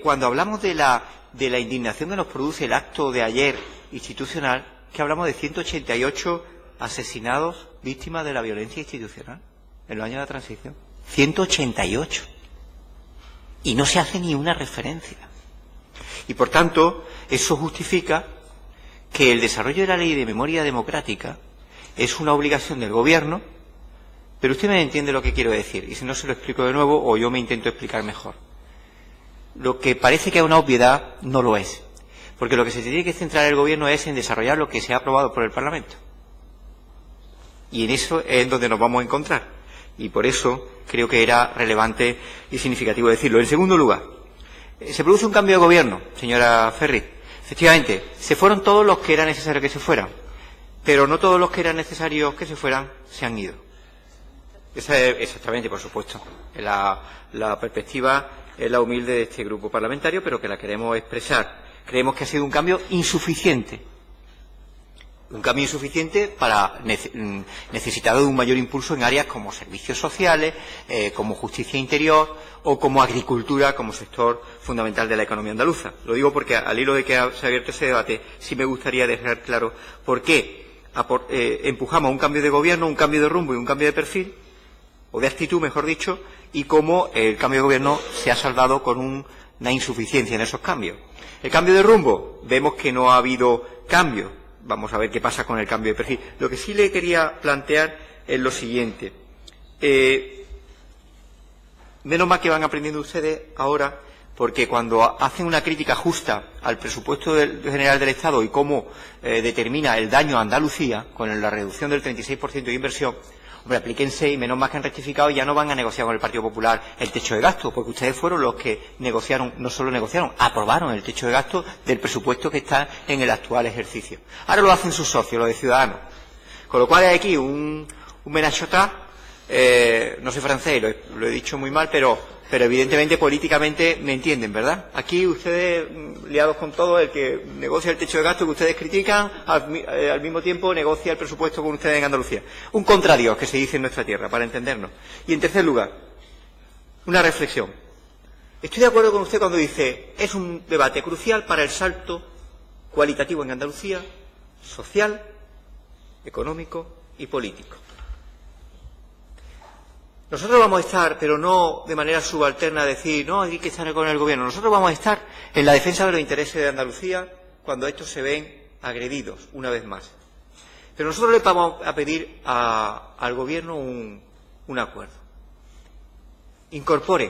Cuando hablamos de la indignación que nos produce el acto de ayer institucional, que hablamos de 188 asesinados víctimas de la violencia institucional en los años de la transición. 188. Y no se hace ni una referencia. Y por tanto, eso justifica que el desarrollo de la ley de memoria democrática es una obligación del gobierno, pero usted me entiende lo que quiero decir, y si no se lo explico de nuevo o yo me intento explicar mejor. Lo que parece que es una obviedad no lo es, porque lo que se tiene que centrar el gobierno es en desarrollar lo que se ha aprobado por el Parlamento. Y en eso es donde nos vamos a encontrar. Y por eso creo que era relevante y significativo decirlo. En segundo lugar, se produce un cambio de gobierno, señora Ferri. Efectivamente, se fueron todos los que era necesario que se fueran, pero no todos los que eran necesarios que se fueran se han ido. Esa es exactamente, por supuesto. La perspectiva es la humilde de este grupo parlamentario, pero que la queremos expresar. Creemos que ha sido un cambio insuficiente. Un cambio insuficiente para necesitado de un mayor impulso en áreas como servicios sociales, como justicia interior o como agricultura, como sector fundamental de la economía andaluza. Lo digo porque al hilo de que se ha abierto ese debate, sí me gustaría dejar claro por qué empujamos un cambio de gobierno, un cambio de rumbo y un cambio de perfil, o de actitud, mejor dicho, y cómo el cambio de gobierno se ha saldado con una insuficiencia en esos cambios. El cambio de rumbo, vemos que no ha habido cambio. Vamos a ver qué pasa con el cambio de perfil. Lo que sí le quería plantear es lo siguiente. Menos mal que van aprendiendo ustedes ahora, porque cuando hacen una crítica justa al presupuesto general del Estado y cómo determina el daño a Andalucía, con la reducción del 36% de inversión, hombre, aplíquense, y menos mal que han rectificado, y ya no van a negociar con el Partido Popular el techo de gasto, porque ustedes fueron los que negociaron, no solo negociaron, aprobaron el techo de gasto del presupuesto que está en el actual ejercicio. Ahora lo hacen sus socios, los de Ciudadanos. Con lo cual hay aquí un ménage à trois, no sé francés, lo he dicho muy mal, pero evidentemente políticamente me entienden, ¿verdad? Aquí ustedes, liados con todo, el que negocia el techo de gasto que ustedes critican, al mismo tiempo negocia el presupuesto con ustedes en Andalucía. Un contrario que se dice en nuestra tierra, para entendernos. Y en tercer lugar, una reflexión. Estoy de acuerdo con usted cuando dice, es un debate crucial para el salto cualitativo en Andalucía, social, económico y político. Nosotros vamos a estar, pero no de manera subalterna a decir, no, hay que estar con el gobierno. Nosotros vamos a estar en la defensa de los intereses de Andalucía cuando estos se ven agredidos, una vez más. Pero nosotros le vamos a pedir al gobierno un acuerdo. Incorporen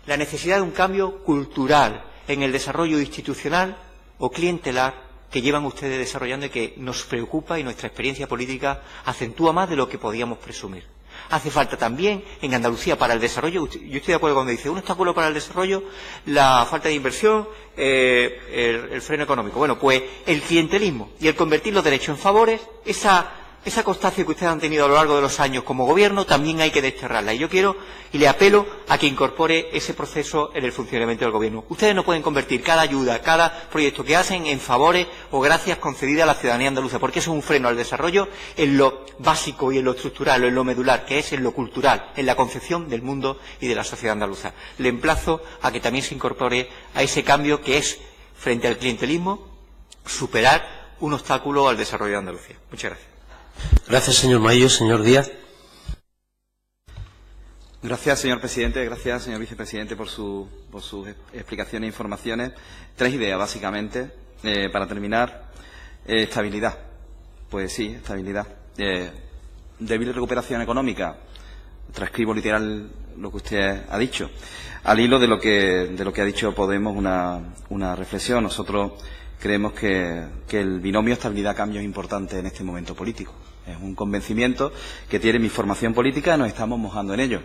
la necesidad de un cambio cultural en el desarrollo institucional o clientelar que llevan ustedes desarrollando y que nos preocupa, y nuestra experiencia política acentúa más de lo que podíamos presumir. Hace falta también en Andalucía para el desarrollo, yo estoy de acuerdo cuando dice un obstáculo para el desarrollo, la falta de inversión, el freno económico. Bueno, pues el clientelismo y el convertir los derechos en favores, esa esa constancia que ustedes han tenido a lo largo de los años como gobierno también hay que desterrarla. Y yo quiero y le apelo a que incorpore ese proceso en el funcionamiento del gobierno. Ustedes no pueden convertir cada ayuda, cada proyecto que hacen en favores o gracias concedidas a la ciudadanía andaluza, porque eso es un freno al desarrollo en lo básico y en lo estructural o en lo medular, que es en lo cultural, en la concepción del mundo y de la sociedad andaluza. Le emplazo a que también se incorpore a ese cambio que es, frente al clientelismo, superar un obstáculo al desarrollo de Andalucía. Muchas gracias. Gracias, señor Maillo. Señor Díaz. Gracias, señor presidente. Gracias, señor vicepresidente, por sus explicaciones e informaciones. 3 ideas, básicamente, para terminar. Estabilidad. Pues sí, estabilidad. Débil recuperación económica. Transcribo literal lo que usted ha dicho. Al hilo de lo que ha dicho Podemos, una reflexión. Nosotros creemos que el binomio estabilidad-cambio es importante en este momento político. Es un convencimiento que tiene mi formación política y nos estamos mojando en ello.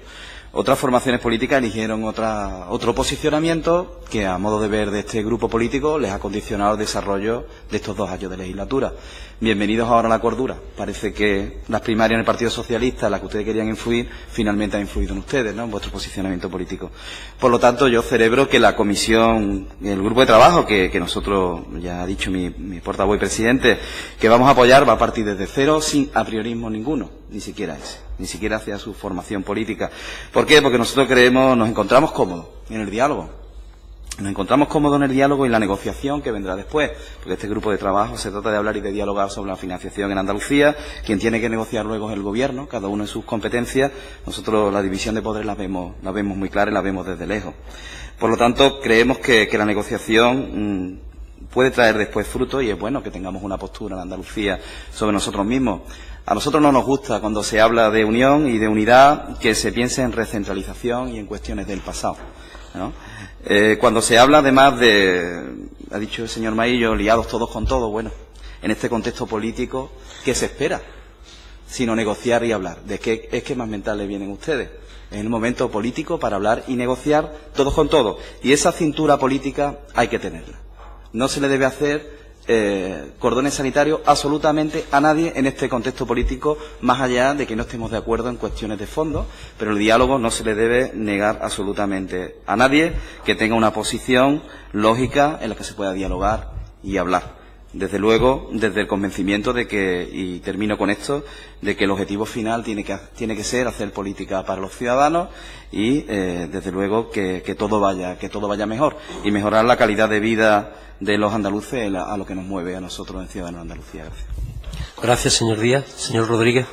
Otras formaciones políticas eligieron otro posicionamiento que, a modo de ver de este grupo político, les ha condicionado el desarrollo de estos 2 años de legislatura. Bienvenidos ahora a la cordura. Parece que las primarias en el Partido Socialista, las que ustedes querían influir, finalmente han influido en ustedes, ¿no?, en vuestro posicionamiento político. Por lo tanto, yo celebro que la comisión, el grupo de trabajo que nosotros, ya ha dicho mi portavoz y presidente, que vamos a apoyar, va a partir desde cero, sin apriorismo ninguno, ni siquiera hacia su formación política. ¿Por qué? Porque nosotros nos encontramos cómodos en el diálogo. Nos encontramos cómodos en el diálogo y en la negociación que vendrá después, porque este grupo de trabajo se trata de hablar y de dialogar sobre la financiación en Andalucía. Quien tiene que negociar luego es el Gobierno, cada uno en sus competencias. Nosotros la división de poderes la vemos muy clara y la vemos desde lejos. Por lo tanto, creemos que la negociación puede traer después frutos y es bueno que tengamos una postura en Andalucía sobre nosotros mismos. A nosotros no nos gusta cuando se habla de unión y de unidad que se piense en recentralización y en cuestiones del pasado, ¿no? Cuando se habla además ha dicho el señor Maillo, liados todos con todos, bueno, en este contexto político, ¿qué se espera? Sino negociar y hablar. ¿De qué esquemas mentales vienen ustedes? Es el momento político para hablar y negociar todos con todos. Y esa cintura política hay que tenerla. No se le debe hacer cordones sanitarios absolutamente a nadie en este contexto político, más allá de que no estemos de acuerdo en cuestiones de fondo, pero el diálogo no se le debe negar absolutamente a nadie que tenga una posición lógica en la que se pueda dialogar y hablar. Desde luego, desde el convencimiento de que, y termino con esto, de que el objetivo final tiene que ser hacer política para los ciudadanos y, desde luego, que todo vaya mejor y mejorar la calidad de vida de los andaluces a lo que nos mueve a nosotros en Ciudadanos de Andalucía. Gracias. Gracias, señor Díaz. Señor Rodríguez.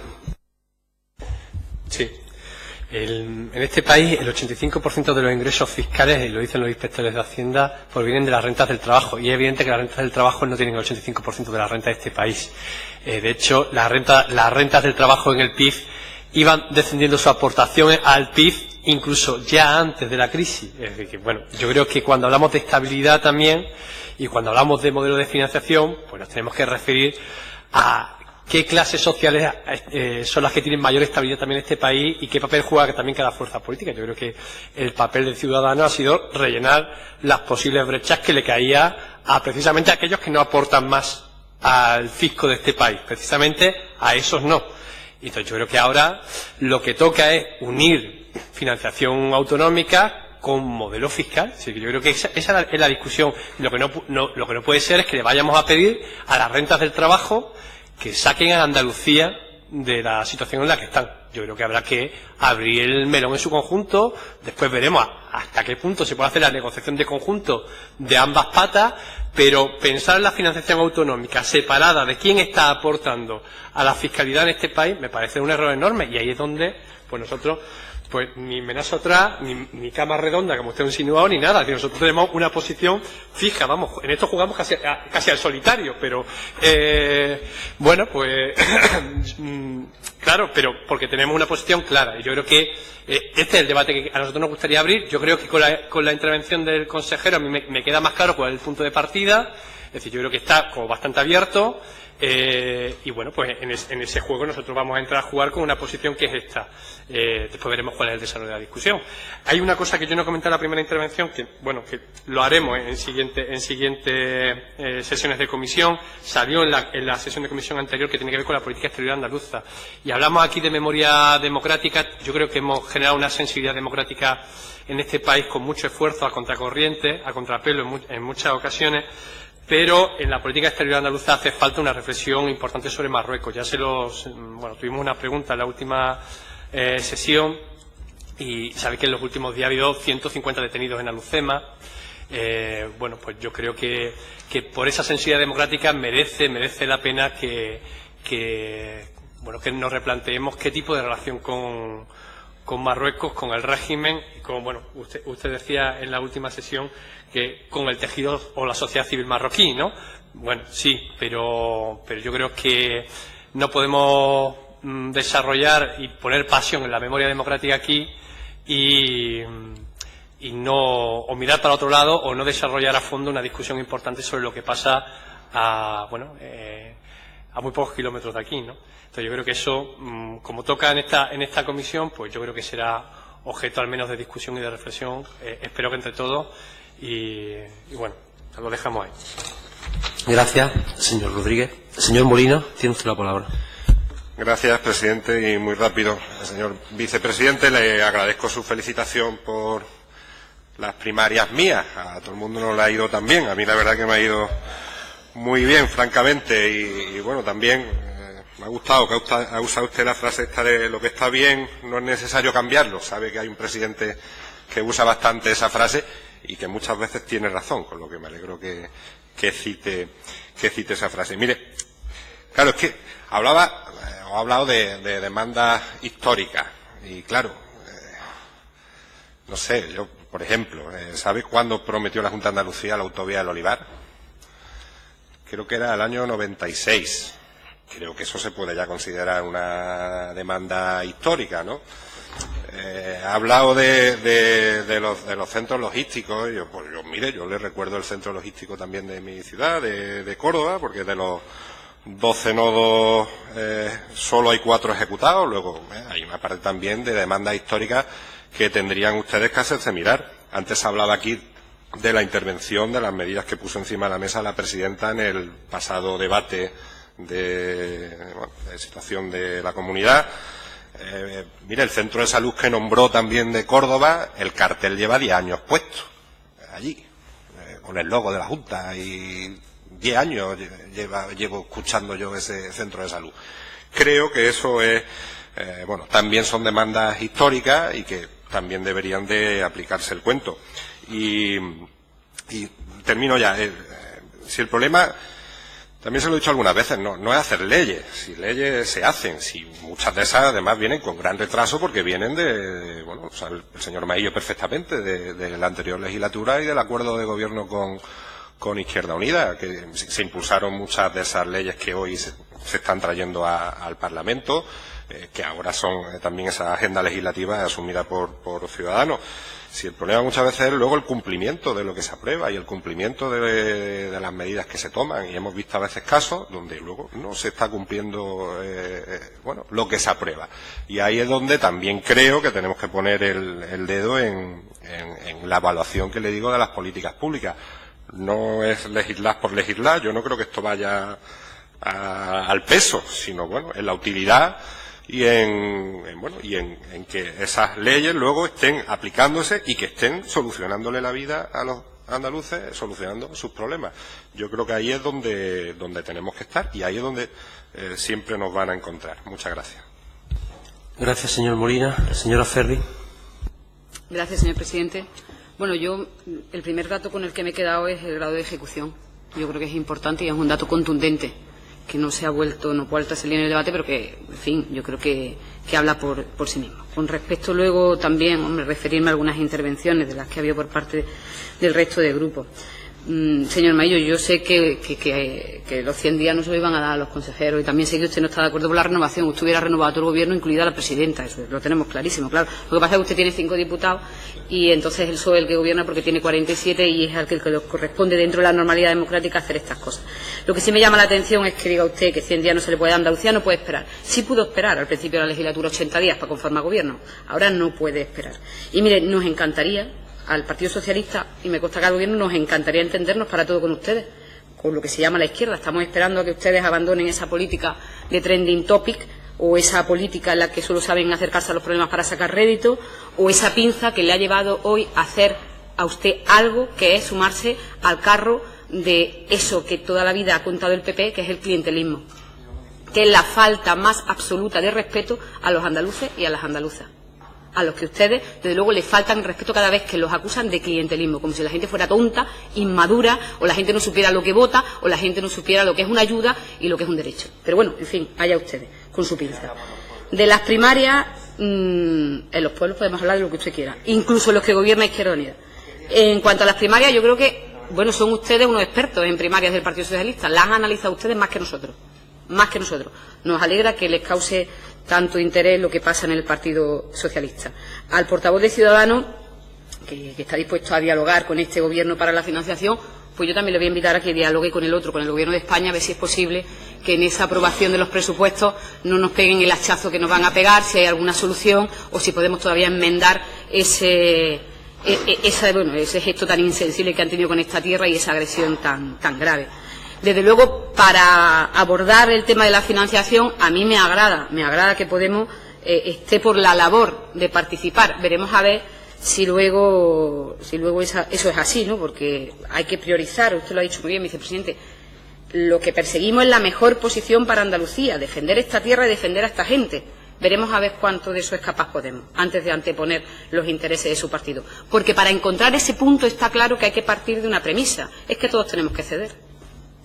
Sí. En este país el 85% de los ingresos fiscales, y lo dicen los inspectores de Hacienda, provienen de las rentas del trabajo. Y es evidente que las rentas del trabajo no tienen el 85% de la renta de este país. De hecho, las rentas del trabajo en el PIB iban descendiendo sus aportaciones al PIB incluso ya antes de la crisis. Es decir, que, bueno, yo creo que cuando hablamos de estabilidad también y cuando hablamos de modelo de financiación, pues nos tenemos que referir a qué clases sociales son las que tienen mayor estabilidad también en este país y qué papel juega también cada fuerza política. Yo creo que el papel del ciudadano ha sido rellenar las posibles brechas que le caía a precisamente a aquellos que no aportan más al fisco de este país, precisamente a esos no. Y entonces yo creo que ahora lo que toca es unir financiación autonómica con modelo fiscal. Así que yo creo que esa es la discusión. Lo que no puede ser es que le vayamos a pedir a las rentas del trabajo que saquen a Andalucía de la situación en la que están. Yo creo que habrá que abrir el melón en su conjunto, después veremos hasta qué punto se puede hacer la negociación de conjunto de ambas patas, pero pensar en la financiación autonómica separada de quién está aportando a la fiscalidad en este país me parece un error enorme, y ahí es donde pues nosotros pues ni menazo atrás, ni cama redonda, como usted ha insinuado, ni nada. Nosotros tenemos una posición fija, vamos, en esto jugamos casi al solitario, pero bueno, pues Claro, pero porque tenemos una posición clara. Y yo creo que este es el debate que a nosotros nos gustaría abrir. Yo creo que con la intervención del consejero a mí me queda más claro cuál es el punto de partida. Es decir, yo creo que está como bastante abierto. Y bueno, pues en ese juego nosotros vamos a entrar a jugar con una posición que es esta. Después veremos cuál es el desarrollo de la discusión. Hay una cosa que yo no comenté en la primera intervención, que bueno, que lo haremos en siguientes sesiones de comisión. Salió en la sesión de comisión anterior, que tiene que ver con la política exterior andaluza. Y hablamos aquí de memoria democrática. Yo creo que hemos generado una sensibilidad democrática en este país con mucho esfuerzo a contracorriente, a contrapelo en muchas ocasiones. Pero en la política exterior andaluza hace falta una reflexión importante sobre Marruecos. Tuvimos una pregunta en la última sesión y sabe que en los últimos días ha habido 150 detenidos en Alucema. Pues yo creo que por esa sensibilidad democrática merece la pena que nos replanteemos qué tipo de relación con Marruecos, con el régimen, y usted decía en la última sesión que con el tejido o la sociedad civil marroquí, ¿no? Bueno, sí, pero yo creo que no podemos desarrollar y poner pasión en la memoria democrática aquí y mirar para otro lado o no desarrollar a fondo una discusión importante sobre lo que pasa a muy pocos kilómetros de aquí, ¿no? Entonces yo creo que eso, como toca en esta comisión, pues yo creo que será objeto al menos de discusión y de reflexión, espero que entre todos, y lo dejamos ahí. Gracias, señor Rodríguez. Señor Molina, tiene usted la palabra. Gracias, presidente, y muy rápido. Señor vicepresidente, le agradezco su felicitación por las primarias mías. A todo el mundo no le ha ido tan bien. A mí la verdad que me ha ido muy bien, francamente, y también me ha gustado que ha usado usted la frase esta de lo que está bien no es necesario cambiarlo. Sabe que hay un presidente que usa bastante esa frase y que muchas veces tiene razón, con lo que me alegro que cite esa frase. Mire, claro, es que ha hablado de demandas históricas y claro, no sé, yo, por ejemplo, ¿sabe cuándo prometió la Junta de Andalucía la autovía del Olivar? Creo que era el año 96. Creo que eso se puede ya considerar una demanda histórica, ¿no? Ha hablado de los centros logísticos. Mire, yo le recuerdo el centro logístico también de mi ciudad, de Córdoba, porque de los 12 nodos solo hay 4 ejecutados. Luego hay una parte también de demandas históricas que tendrían ustedes que hacerse mirar. Antes se hablaba aquí de la intervención, de las medidas que puso encima de la mesa la presidenta en el pasado debate de situación de la comunidad. Mire, el centro de salud que nombró también de Córdoba, el cartel lleva 10 años puesto allí, con el logo de la Junta, y 10 años llevo escuchando yo ese centro de salud. Creo que eso es, también son demandas históricas y que también deberían de aplicarse el cuento. Y termino ya. Si el problema, también se lo he dicho algunas veces, no es hacer leyes. Si leyes se hacen, si muchas de esas además vienen con gran retraso porque vienen el señor Maillo perfectamente de la anterior legislatura y del acuerdo de gobierno con Izquierda Unida, que se impulsaron muchas de esas leyes que hoy se están trayendo al Parlamento, que ahora son también esa agenda legislativa asumida por Ciudadanos. Si el problema muchas veces es luego el cumplimiento de lo que se aprueba y el cumplimiento de las medidas que se toman, y hemos visto a veces casos donde luego no se está cumpliendo lo que se aprueba. Y ahí es donde también creo que tenemos que poner el dedo en la evaluación que le digo de las políticas públicas. No es legislar por legislar, yo no creo que esto vaya al peso, sino en la utilidad y en que esas leyes luego estén aplicándose y que estén solucionándole la vida a los andaluces, solucionando sus problemas. Yo creo que ahí es donde tenemos que estar y ahí es donde siempre nos van a encontrar. Muchas gracias. Gracias, señor Molina. Señora Ferri. Gracias, señor presidente. Yo, el primer dato con el que me he quedado es el grado de ejecución. Yo creo que es importante y es un dato contundente, que no ha vuelto a salir en el debate, pero que, en fin, yo creo que habla por sí mismo. Con respecto luego también, referirme a algunas intervenciones de las que ha habido por parte del resto de grupos. Señor Maillo, yo sé que los 100 días no se lo iban a dar a los consejeros y también sé que usted no está de acuerdo con la renovación. Usted hubiera renovado todo el gobierno, incluida la presidenta, eso lo tenemos clarísimo, claro. Lo que pasa es que usted tiene 5 diputados y entonces el PSOE es el que gobierna porque tiene 47 y es al que le corresponde dentro de la normalidad democrática hacer estas cosas. Lo que sí me llama la atención es que diga usted que 100 días no se le puede dar a Andalucía, no puede esperar. Sí pudo esperar al principio de la legislatura 80 días para conformar gobierno, ahora no puede esperar. Y mire, nos encantaría al Partido Socialista, y me consta que al Gobierno, nos encantaría entendernos para todo con ustedes, con lo que se llama la izquierda. Estamos esperando a que ustedes abandonen esa política de trending topic o esa política en la que solo saben acercarse a los problemas para sacar rédito o esa pinza que le ha llevado hoy a hacer a usted algo que es sumarse al carro de eso que toda la vida ha contado el PP, que es el clientelismo, que es la falta más absoluta de respeto a los andaluces y a las andaluzas, a los que ustedes, desde luego, les faltan respeto cada vez que los acusan de clientelismo, como si la gente fuera tonta, inmadura, o la gente no supiera lo que vota, o la gente no supiera lo que es una ayuda y lo que es un derecho. Pero bueno, en fin, allá ustedes, con su pinza. De las primarias, en los pueblos podemos hablar de lo que usted quiera, incluso los que gobierna Izquierda Unida. En cuanto a las primarias, yo creo que, bueno, son ustedes unos expertos en primarias del Partido Socialista, las han analizado ustedes más que nosotros. Más que nosotros. Nos alegra que les cause tanto interés lo que pasa en el Partido Socialista. Al portavoz de Ciudadanos, que está dispuesto a dialogar con este Gobierno para la financiación, pues yo también le voy a invitar a que dialogue con el otro, con el Gobierno de España, a ver si es posible que en esa aprobación de los presupuestos no nos peguen el hachazo que nos van a pegar, si hay alguna solución o si podemos todavía enmendar ese gesto tan insensible que han tenido con esta tierra y esa agresión tan grave. Desde luego, para abordar el tema de la financiación, a mí me agrada que Podemos esté por la labor de participar. Veremos a ver si luego eso es así, ¿no? Porque hay que priorizar, usted lo ha dicho muy bien, vicepresidente. Lo que perseguimos es la mejor posición para Andalucía, defender esta tierra y defender a esta gente. Veremos a ver cuánto de eso es capaz Podemos, antes de anteponer los intereses de su partido. Porque para encontrar ese punto está claro que hay que partir de una premisa, es que todos tenemos que ceder.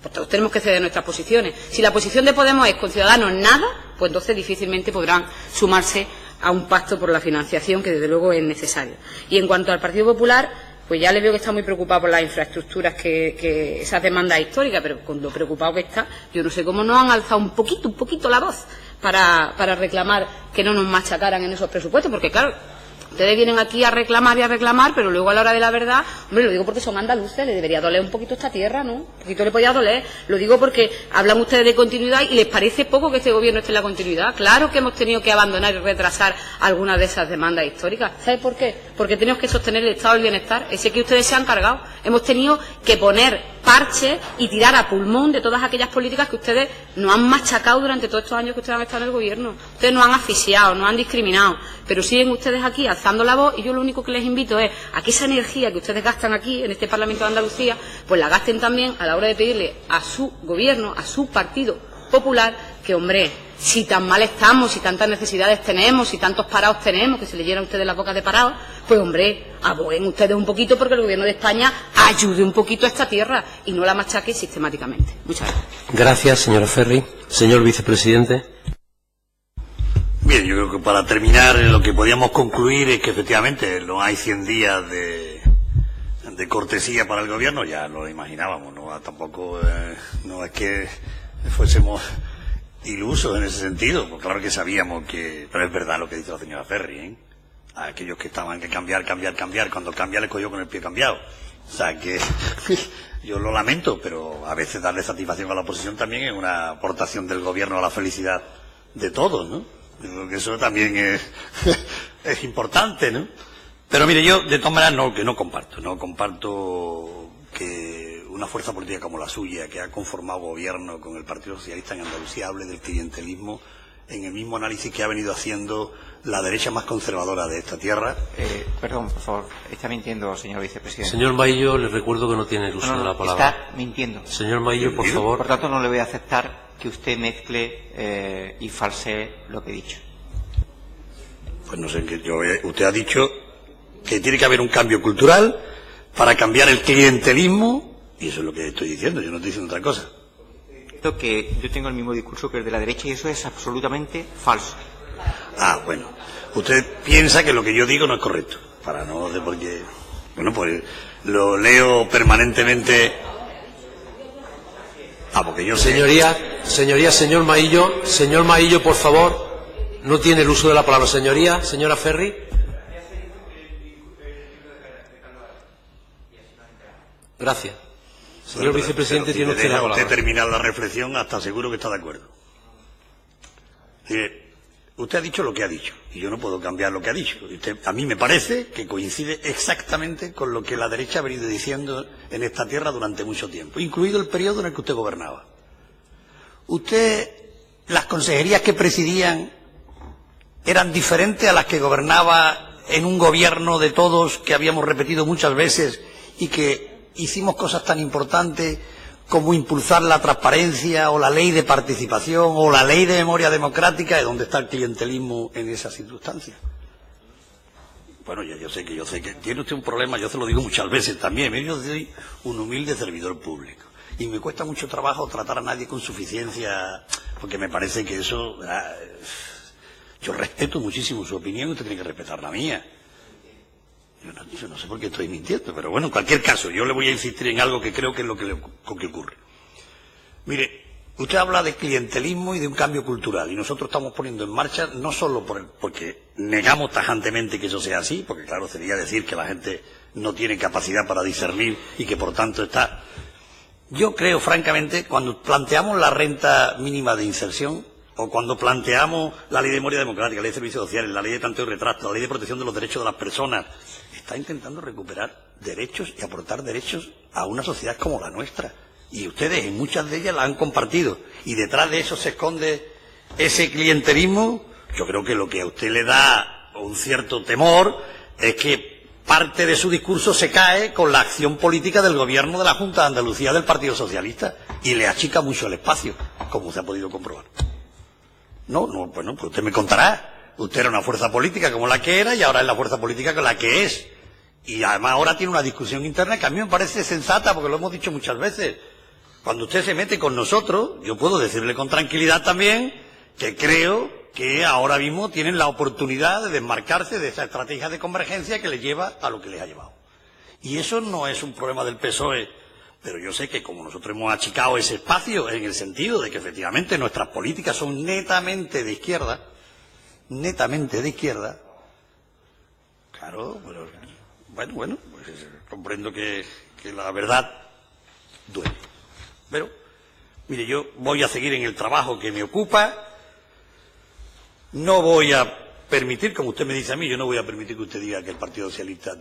Pues todos tenemos que ceder nuestras posiciones. Si la posición de Podemos es con Ciudadanos nada, pues entonces difícilmente podrán sumarse a un pacto por la financiación que desde luego es necesario. Y en cuanto al Partido Popular, pues ya le veo que está muy preocupado por las infraestructuras, que esas demandas históricas, pero con lo preocupado que está, yo no sé cómo no han alzado un poquito la voz para reclamar que no nos machacaran en esos presupuestos, porque claro, ustedes vienen aquí a reclamar, pero luego a la hora de la verdad, hombre, lo digo porque son andaluces, le debería doler un poquito esta tierra, ¿no? Un poquito le podía doler. Lo digo porque hablan ustedes de continuidad y les parece poco que este gobierno esté en la continuidad. Claro que hemos tenido que abandonar y retrasar algunas de esas demandas históricas. ¿Sabe por qué? Porque tenemos que sostener el estado del bienestar, ese que ustedes se han cargado. Hemos tenido que poner parches y tirar a pulmón de todas aquellas políticas que ustedes nos han machacado durante todos estos años que ustedes han estado en el gobierno. Ustedes nos han asfixiado, nos han discriminado, pero siguen ustedes aquí alzando la voz y yo lo único que les invito es a que esa energía que ustedes gastan aquí en este Parlamento de Andalucía, pues la gasten también a la hora de pedirle a su gobierno, a su Partido Popular, que hombre, si tan mal estamos, si tantas necesidades tenemos, si tantos parados tenemos, que se le llenan a ustedes las bocas de parados, pues hombre, aboguen ustedes un poquito porque el gobierno de España ayude un poquito a esta tierra y no la machaque sistemáticamente. Muchas gracias. Gracias, señora Ferri. Señor vicepresidente. Bien, yo creo que para terminar lo que podíamos concluir es que efectivamente no hay 100 días de cortesía para el gobierno, ya lo imaginábamos, no tampoco no es que fuésemos ilusos en ese sentido, pues claro que sabíamos que, pero es verdad lo que dice la señora Ferri, ¿eh? A aquellos que estaban que cambiar, cuando cambia les cogió con el pie cambiado. O sea que yo lo lamento, pero a veces darle satisfacción a la oposición también es una aportación del gobierno a la felicidad de todos, ¿no? Yo creo que eso también es importante, ¿no? Pero mire, yo de todas maneras no comparto que una fuerza política como la suya, que ha conformado gobierno con el Partido Socialista en Andalucía, hable del clientelismo en el mismo análisis que ha venido haciendo la derecha más conservadora de esta tierra. Perdón, por favor, está mintiendo, señor vicepresidente. Señor Maillo, le recuerdo que no tiene el uso de la palabra. Está mintiendo. Señor Maillo, por favor. Por tanto, no le voy a aceptar que usted mezcle y falsee lo que he dicho. Pues no sé, usted ha dicho que tiene que haber un cambio cultural para cambiar el clientelismo, y eso es lo que estoy diciendo, yo no estoy diciendo otra cosa. Que yo tengo el mismo discurso que el de la derecha y eso es absolutamente falso. Ah, bueno. Usted piensa que lo que yo digo no es correcto, para no de por qué. Bueno, pues lo leo permanentemente. Porque yo sé... Señor Maillo, por favor, no tiene el uso de la palabra. Señora Ferri. Gracias. Señor vicepresidente, tiene usted la palabra. Usted terminar la reflexión, hasta seguro que está de acuerdo. Usted ha dicho lo que ha dicho, y yo no puedo cambiar lo que ha dicho. A mí me parece que coincide exactamente con lo que la derecha ha venido diciendo en esta tierra durante mucho tiempo, incluido el periodo en el que usted gobernaba. Las consejerías que presidían eran diferentes a las que gobernaba en un gobierno de todos que habíamos repetido muchas veces y que hicimos cosas tan importantes como impulsar la transparencia o la ley de participación o la ley de memoria democrática, de donde está el clientelismo en esas circunstancias. Bueno, yo sé que tiene usted un problema, yo se lo digo muchas veces también. Yo soy un humilde servidor público y me cuesta mucho trabajo tratar a nadie con suficiencia, porque me parece que eso... Yo respeto muchísimo su opinión y usted tiene que respetar la mía. Yo no sé por qué estoy mintiendo, pero bueno, en cualquier caso, yo le voy a insistir en algo que creo que es lo que ocurre. Mire, usted habla de clientelismo y de un cambio cultural, y nosotros estamos poniendo en marcha, no solo porque negamos tajantemente que eso sea así, porque claro, sería decir que la gente no tiene capacidad para discernir y que por tanto está... Yo creo, francamente, cuando planteamos la renta mínima de inserción, o cuando planteamos la ley de memoria democrática, la ley de servicios sociales, la ley de tanteo y retracto, la ley de protección de los derechos de las personas, está intentando recuperar derechos y aportar derechos a una sociedad como la nuestra. Y ustedes en muchas de ellas la han compartido. Y detrás de eso se esconde ese clientelismo. Yo creo que lo que a usted le da un cierto temor es que parte de su discurso se cae con la acción política del gobierno de la Junta de Andalucía del Partido Socialista y le achica mucho el espacio, como se ha podido comprobar. Bueno, pues usted me contará. Usted era una fuerza política como la que era y ahora es la fuerza política con la que es. Y además ahora tiene una discusión interna que a mí me parece sensata, porque lo hemos dicho muchas veces. Cuando usted se mete con nosotros, yo puedo decirle con tranquilidad también que creo que ahora mismo tienen la oportunidad de desmarcarse de esa estrategia de convergencia que les lleva a lo que les ha llevado. Y eso no es un problema del PSOE, pero yo sé que como nosotros hemos achicado ese espacio en el sentido de que efectivamente nuestras políticas son netamente de izquierda, claro, pero bueno, pues comprendo que la verdad duele. Pero, mire, yo voy a seguir en el trabajo que me ocupa, no voy a permitir, como usted me dice a mí, yo no voy a permitir que usted diga que el Partido Socialista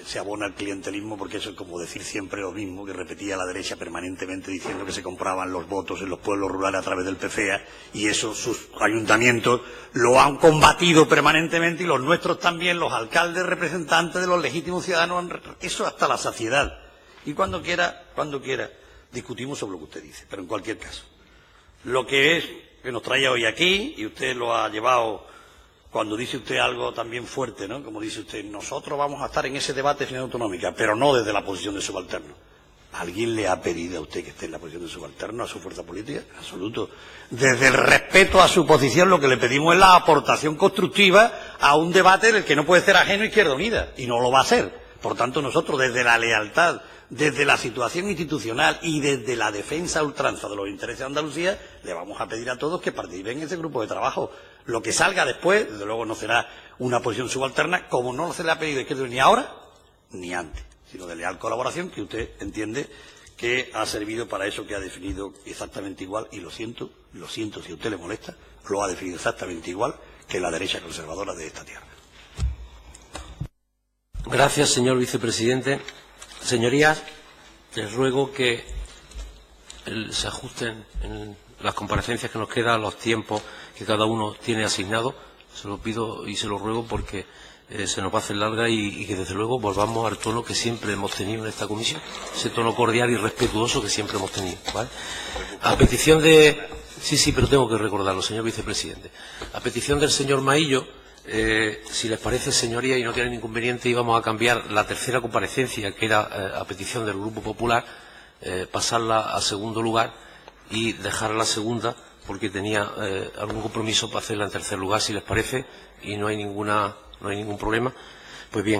se abona al clientelismo, porque eso es como decir siempre lo mismo que repetía la derecha permanentemente diciendo que se compraban los votos en los pueblos rurales a través del PFEA, y eso sus ayuntamientos lo han combatido permanentemente, y los nuestros también, los alcaldes representantes de los legítimos ciudadanos, eso hasta la saciedad. Y cuando quiera, discutimos sobre lo que usted dice, pero en cualquier caso, lo que nos trae hoy aquí, y usted lo ha llevado... Cuando dice usted algo también fuerte, ¿no? Como dice usted, nosotros vamos a estar en ese debate de finanzas autonómicas, pero no desde la posición de subalterno. ¿Alguien le ha pedido a usted que esté en la posición de subalterno a su fuerza política? En absoluto. Desde el respeto a su posición, lo que le pedimos es la aportación constructiva a un debate en el que no puede ser ajeno Izquierda Unida, y no lo va a ser. Por tanto, nosotros, desde la lealtad, desde la situación institucional y desde la defensa a ultranza de los intereses de Andalucía, le vamos a pedir a todos que participen en ese grupo de trabajo. Lo que salga después, desde luego, no será una posición subalterna, como no se le ha pedido a Izquierda ni ahora ni antes, sino de leal colaboración, que usted entiende que ha servido para eso que ha definido exactamente igual, y lo siento si a usted le molesta, lo ha definido exactamente igual que la derecha conservadora de esta tierra. Gracias, señor vicepresidente. Señorías, les ruego que se ajusten en las comparecencias que nos quedan a los tiempos que cada uno tiene asignado. Se lo pido y se lo ruego porque se nos va a hacer larga y que desde luego volvamos al tono que siempre hemos tenido en esta comisión, ese tono cordial y respetuoso que siempre hemos tenido, ¿vale? A petición de... Sí, pero tengo que recordarlo, señor vicepresidente. A petición del señor Maillo, si les parece, señoría, y no tienen inconveniente, íbamos a cambiar la tercera comparecencia, que era a petición del Grupo Popular, pasarla a segundo lugar y dejar la segunda, porque tenía algún compromiso para hacerla en tercer lugar, si les parece, y no hay ningún problema. Pues bien.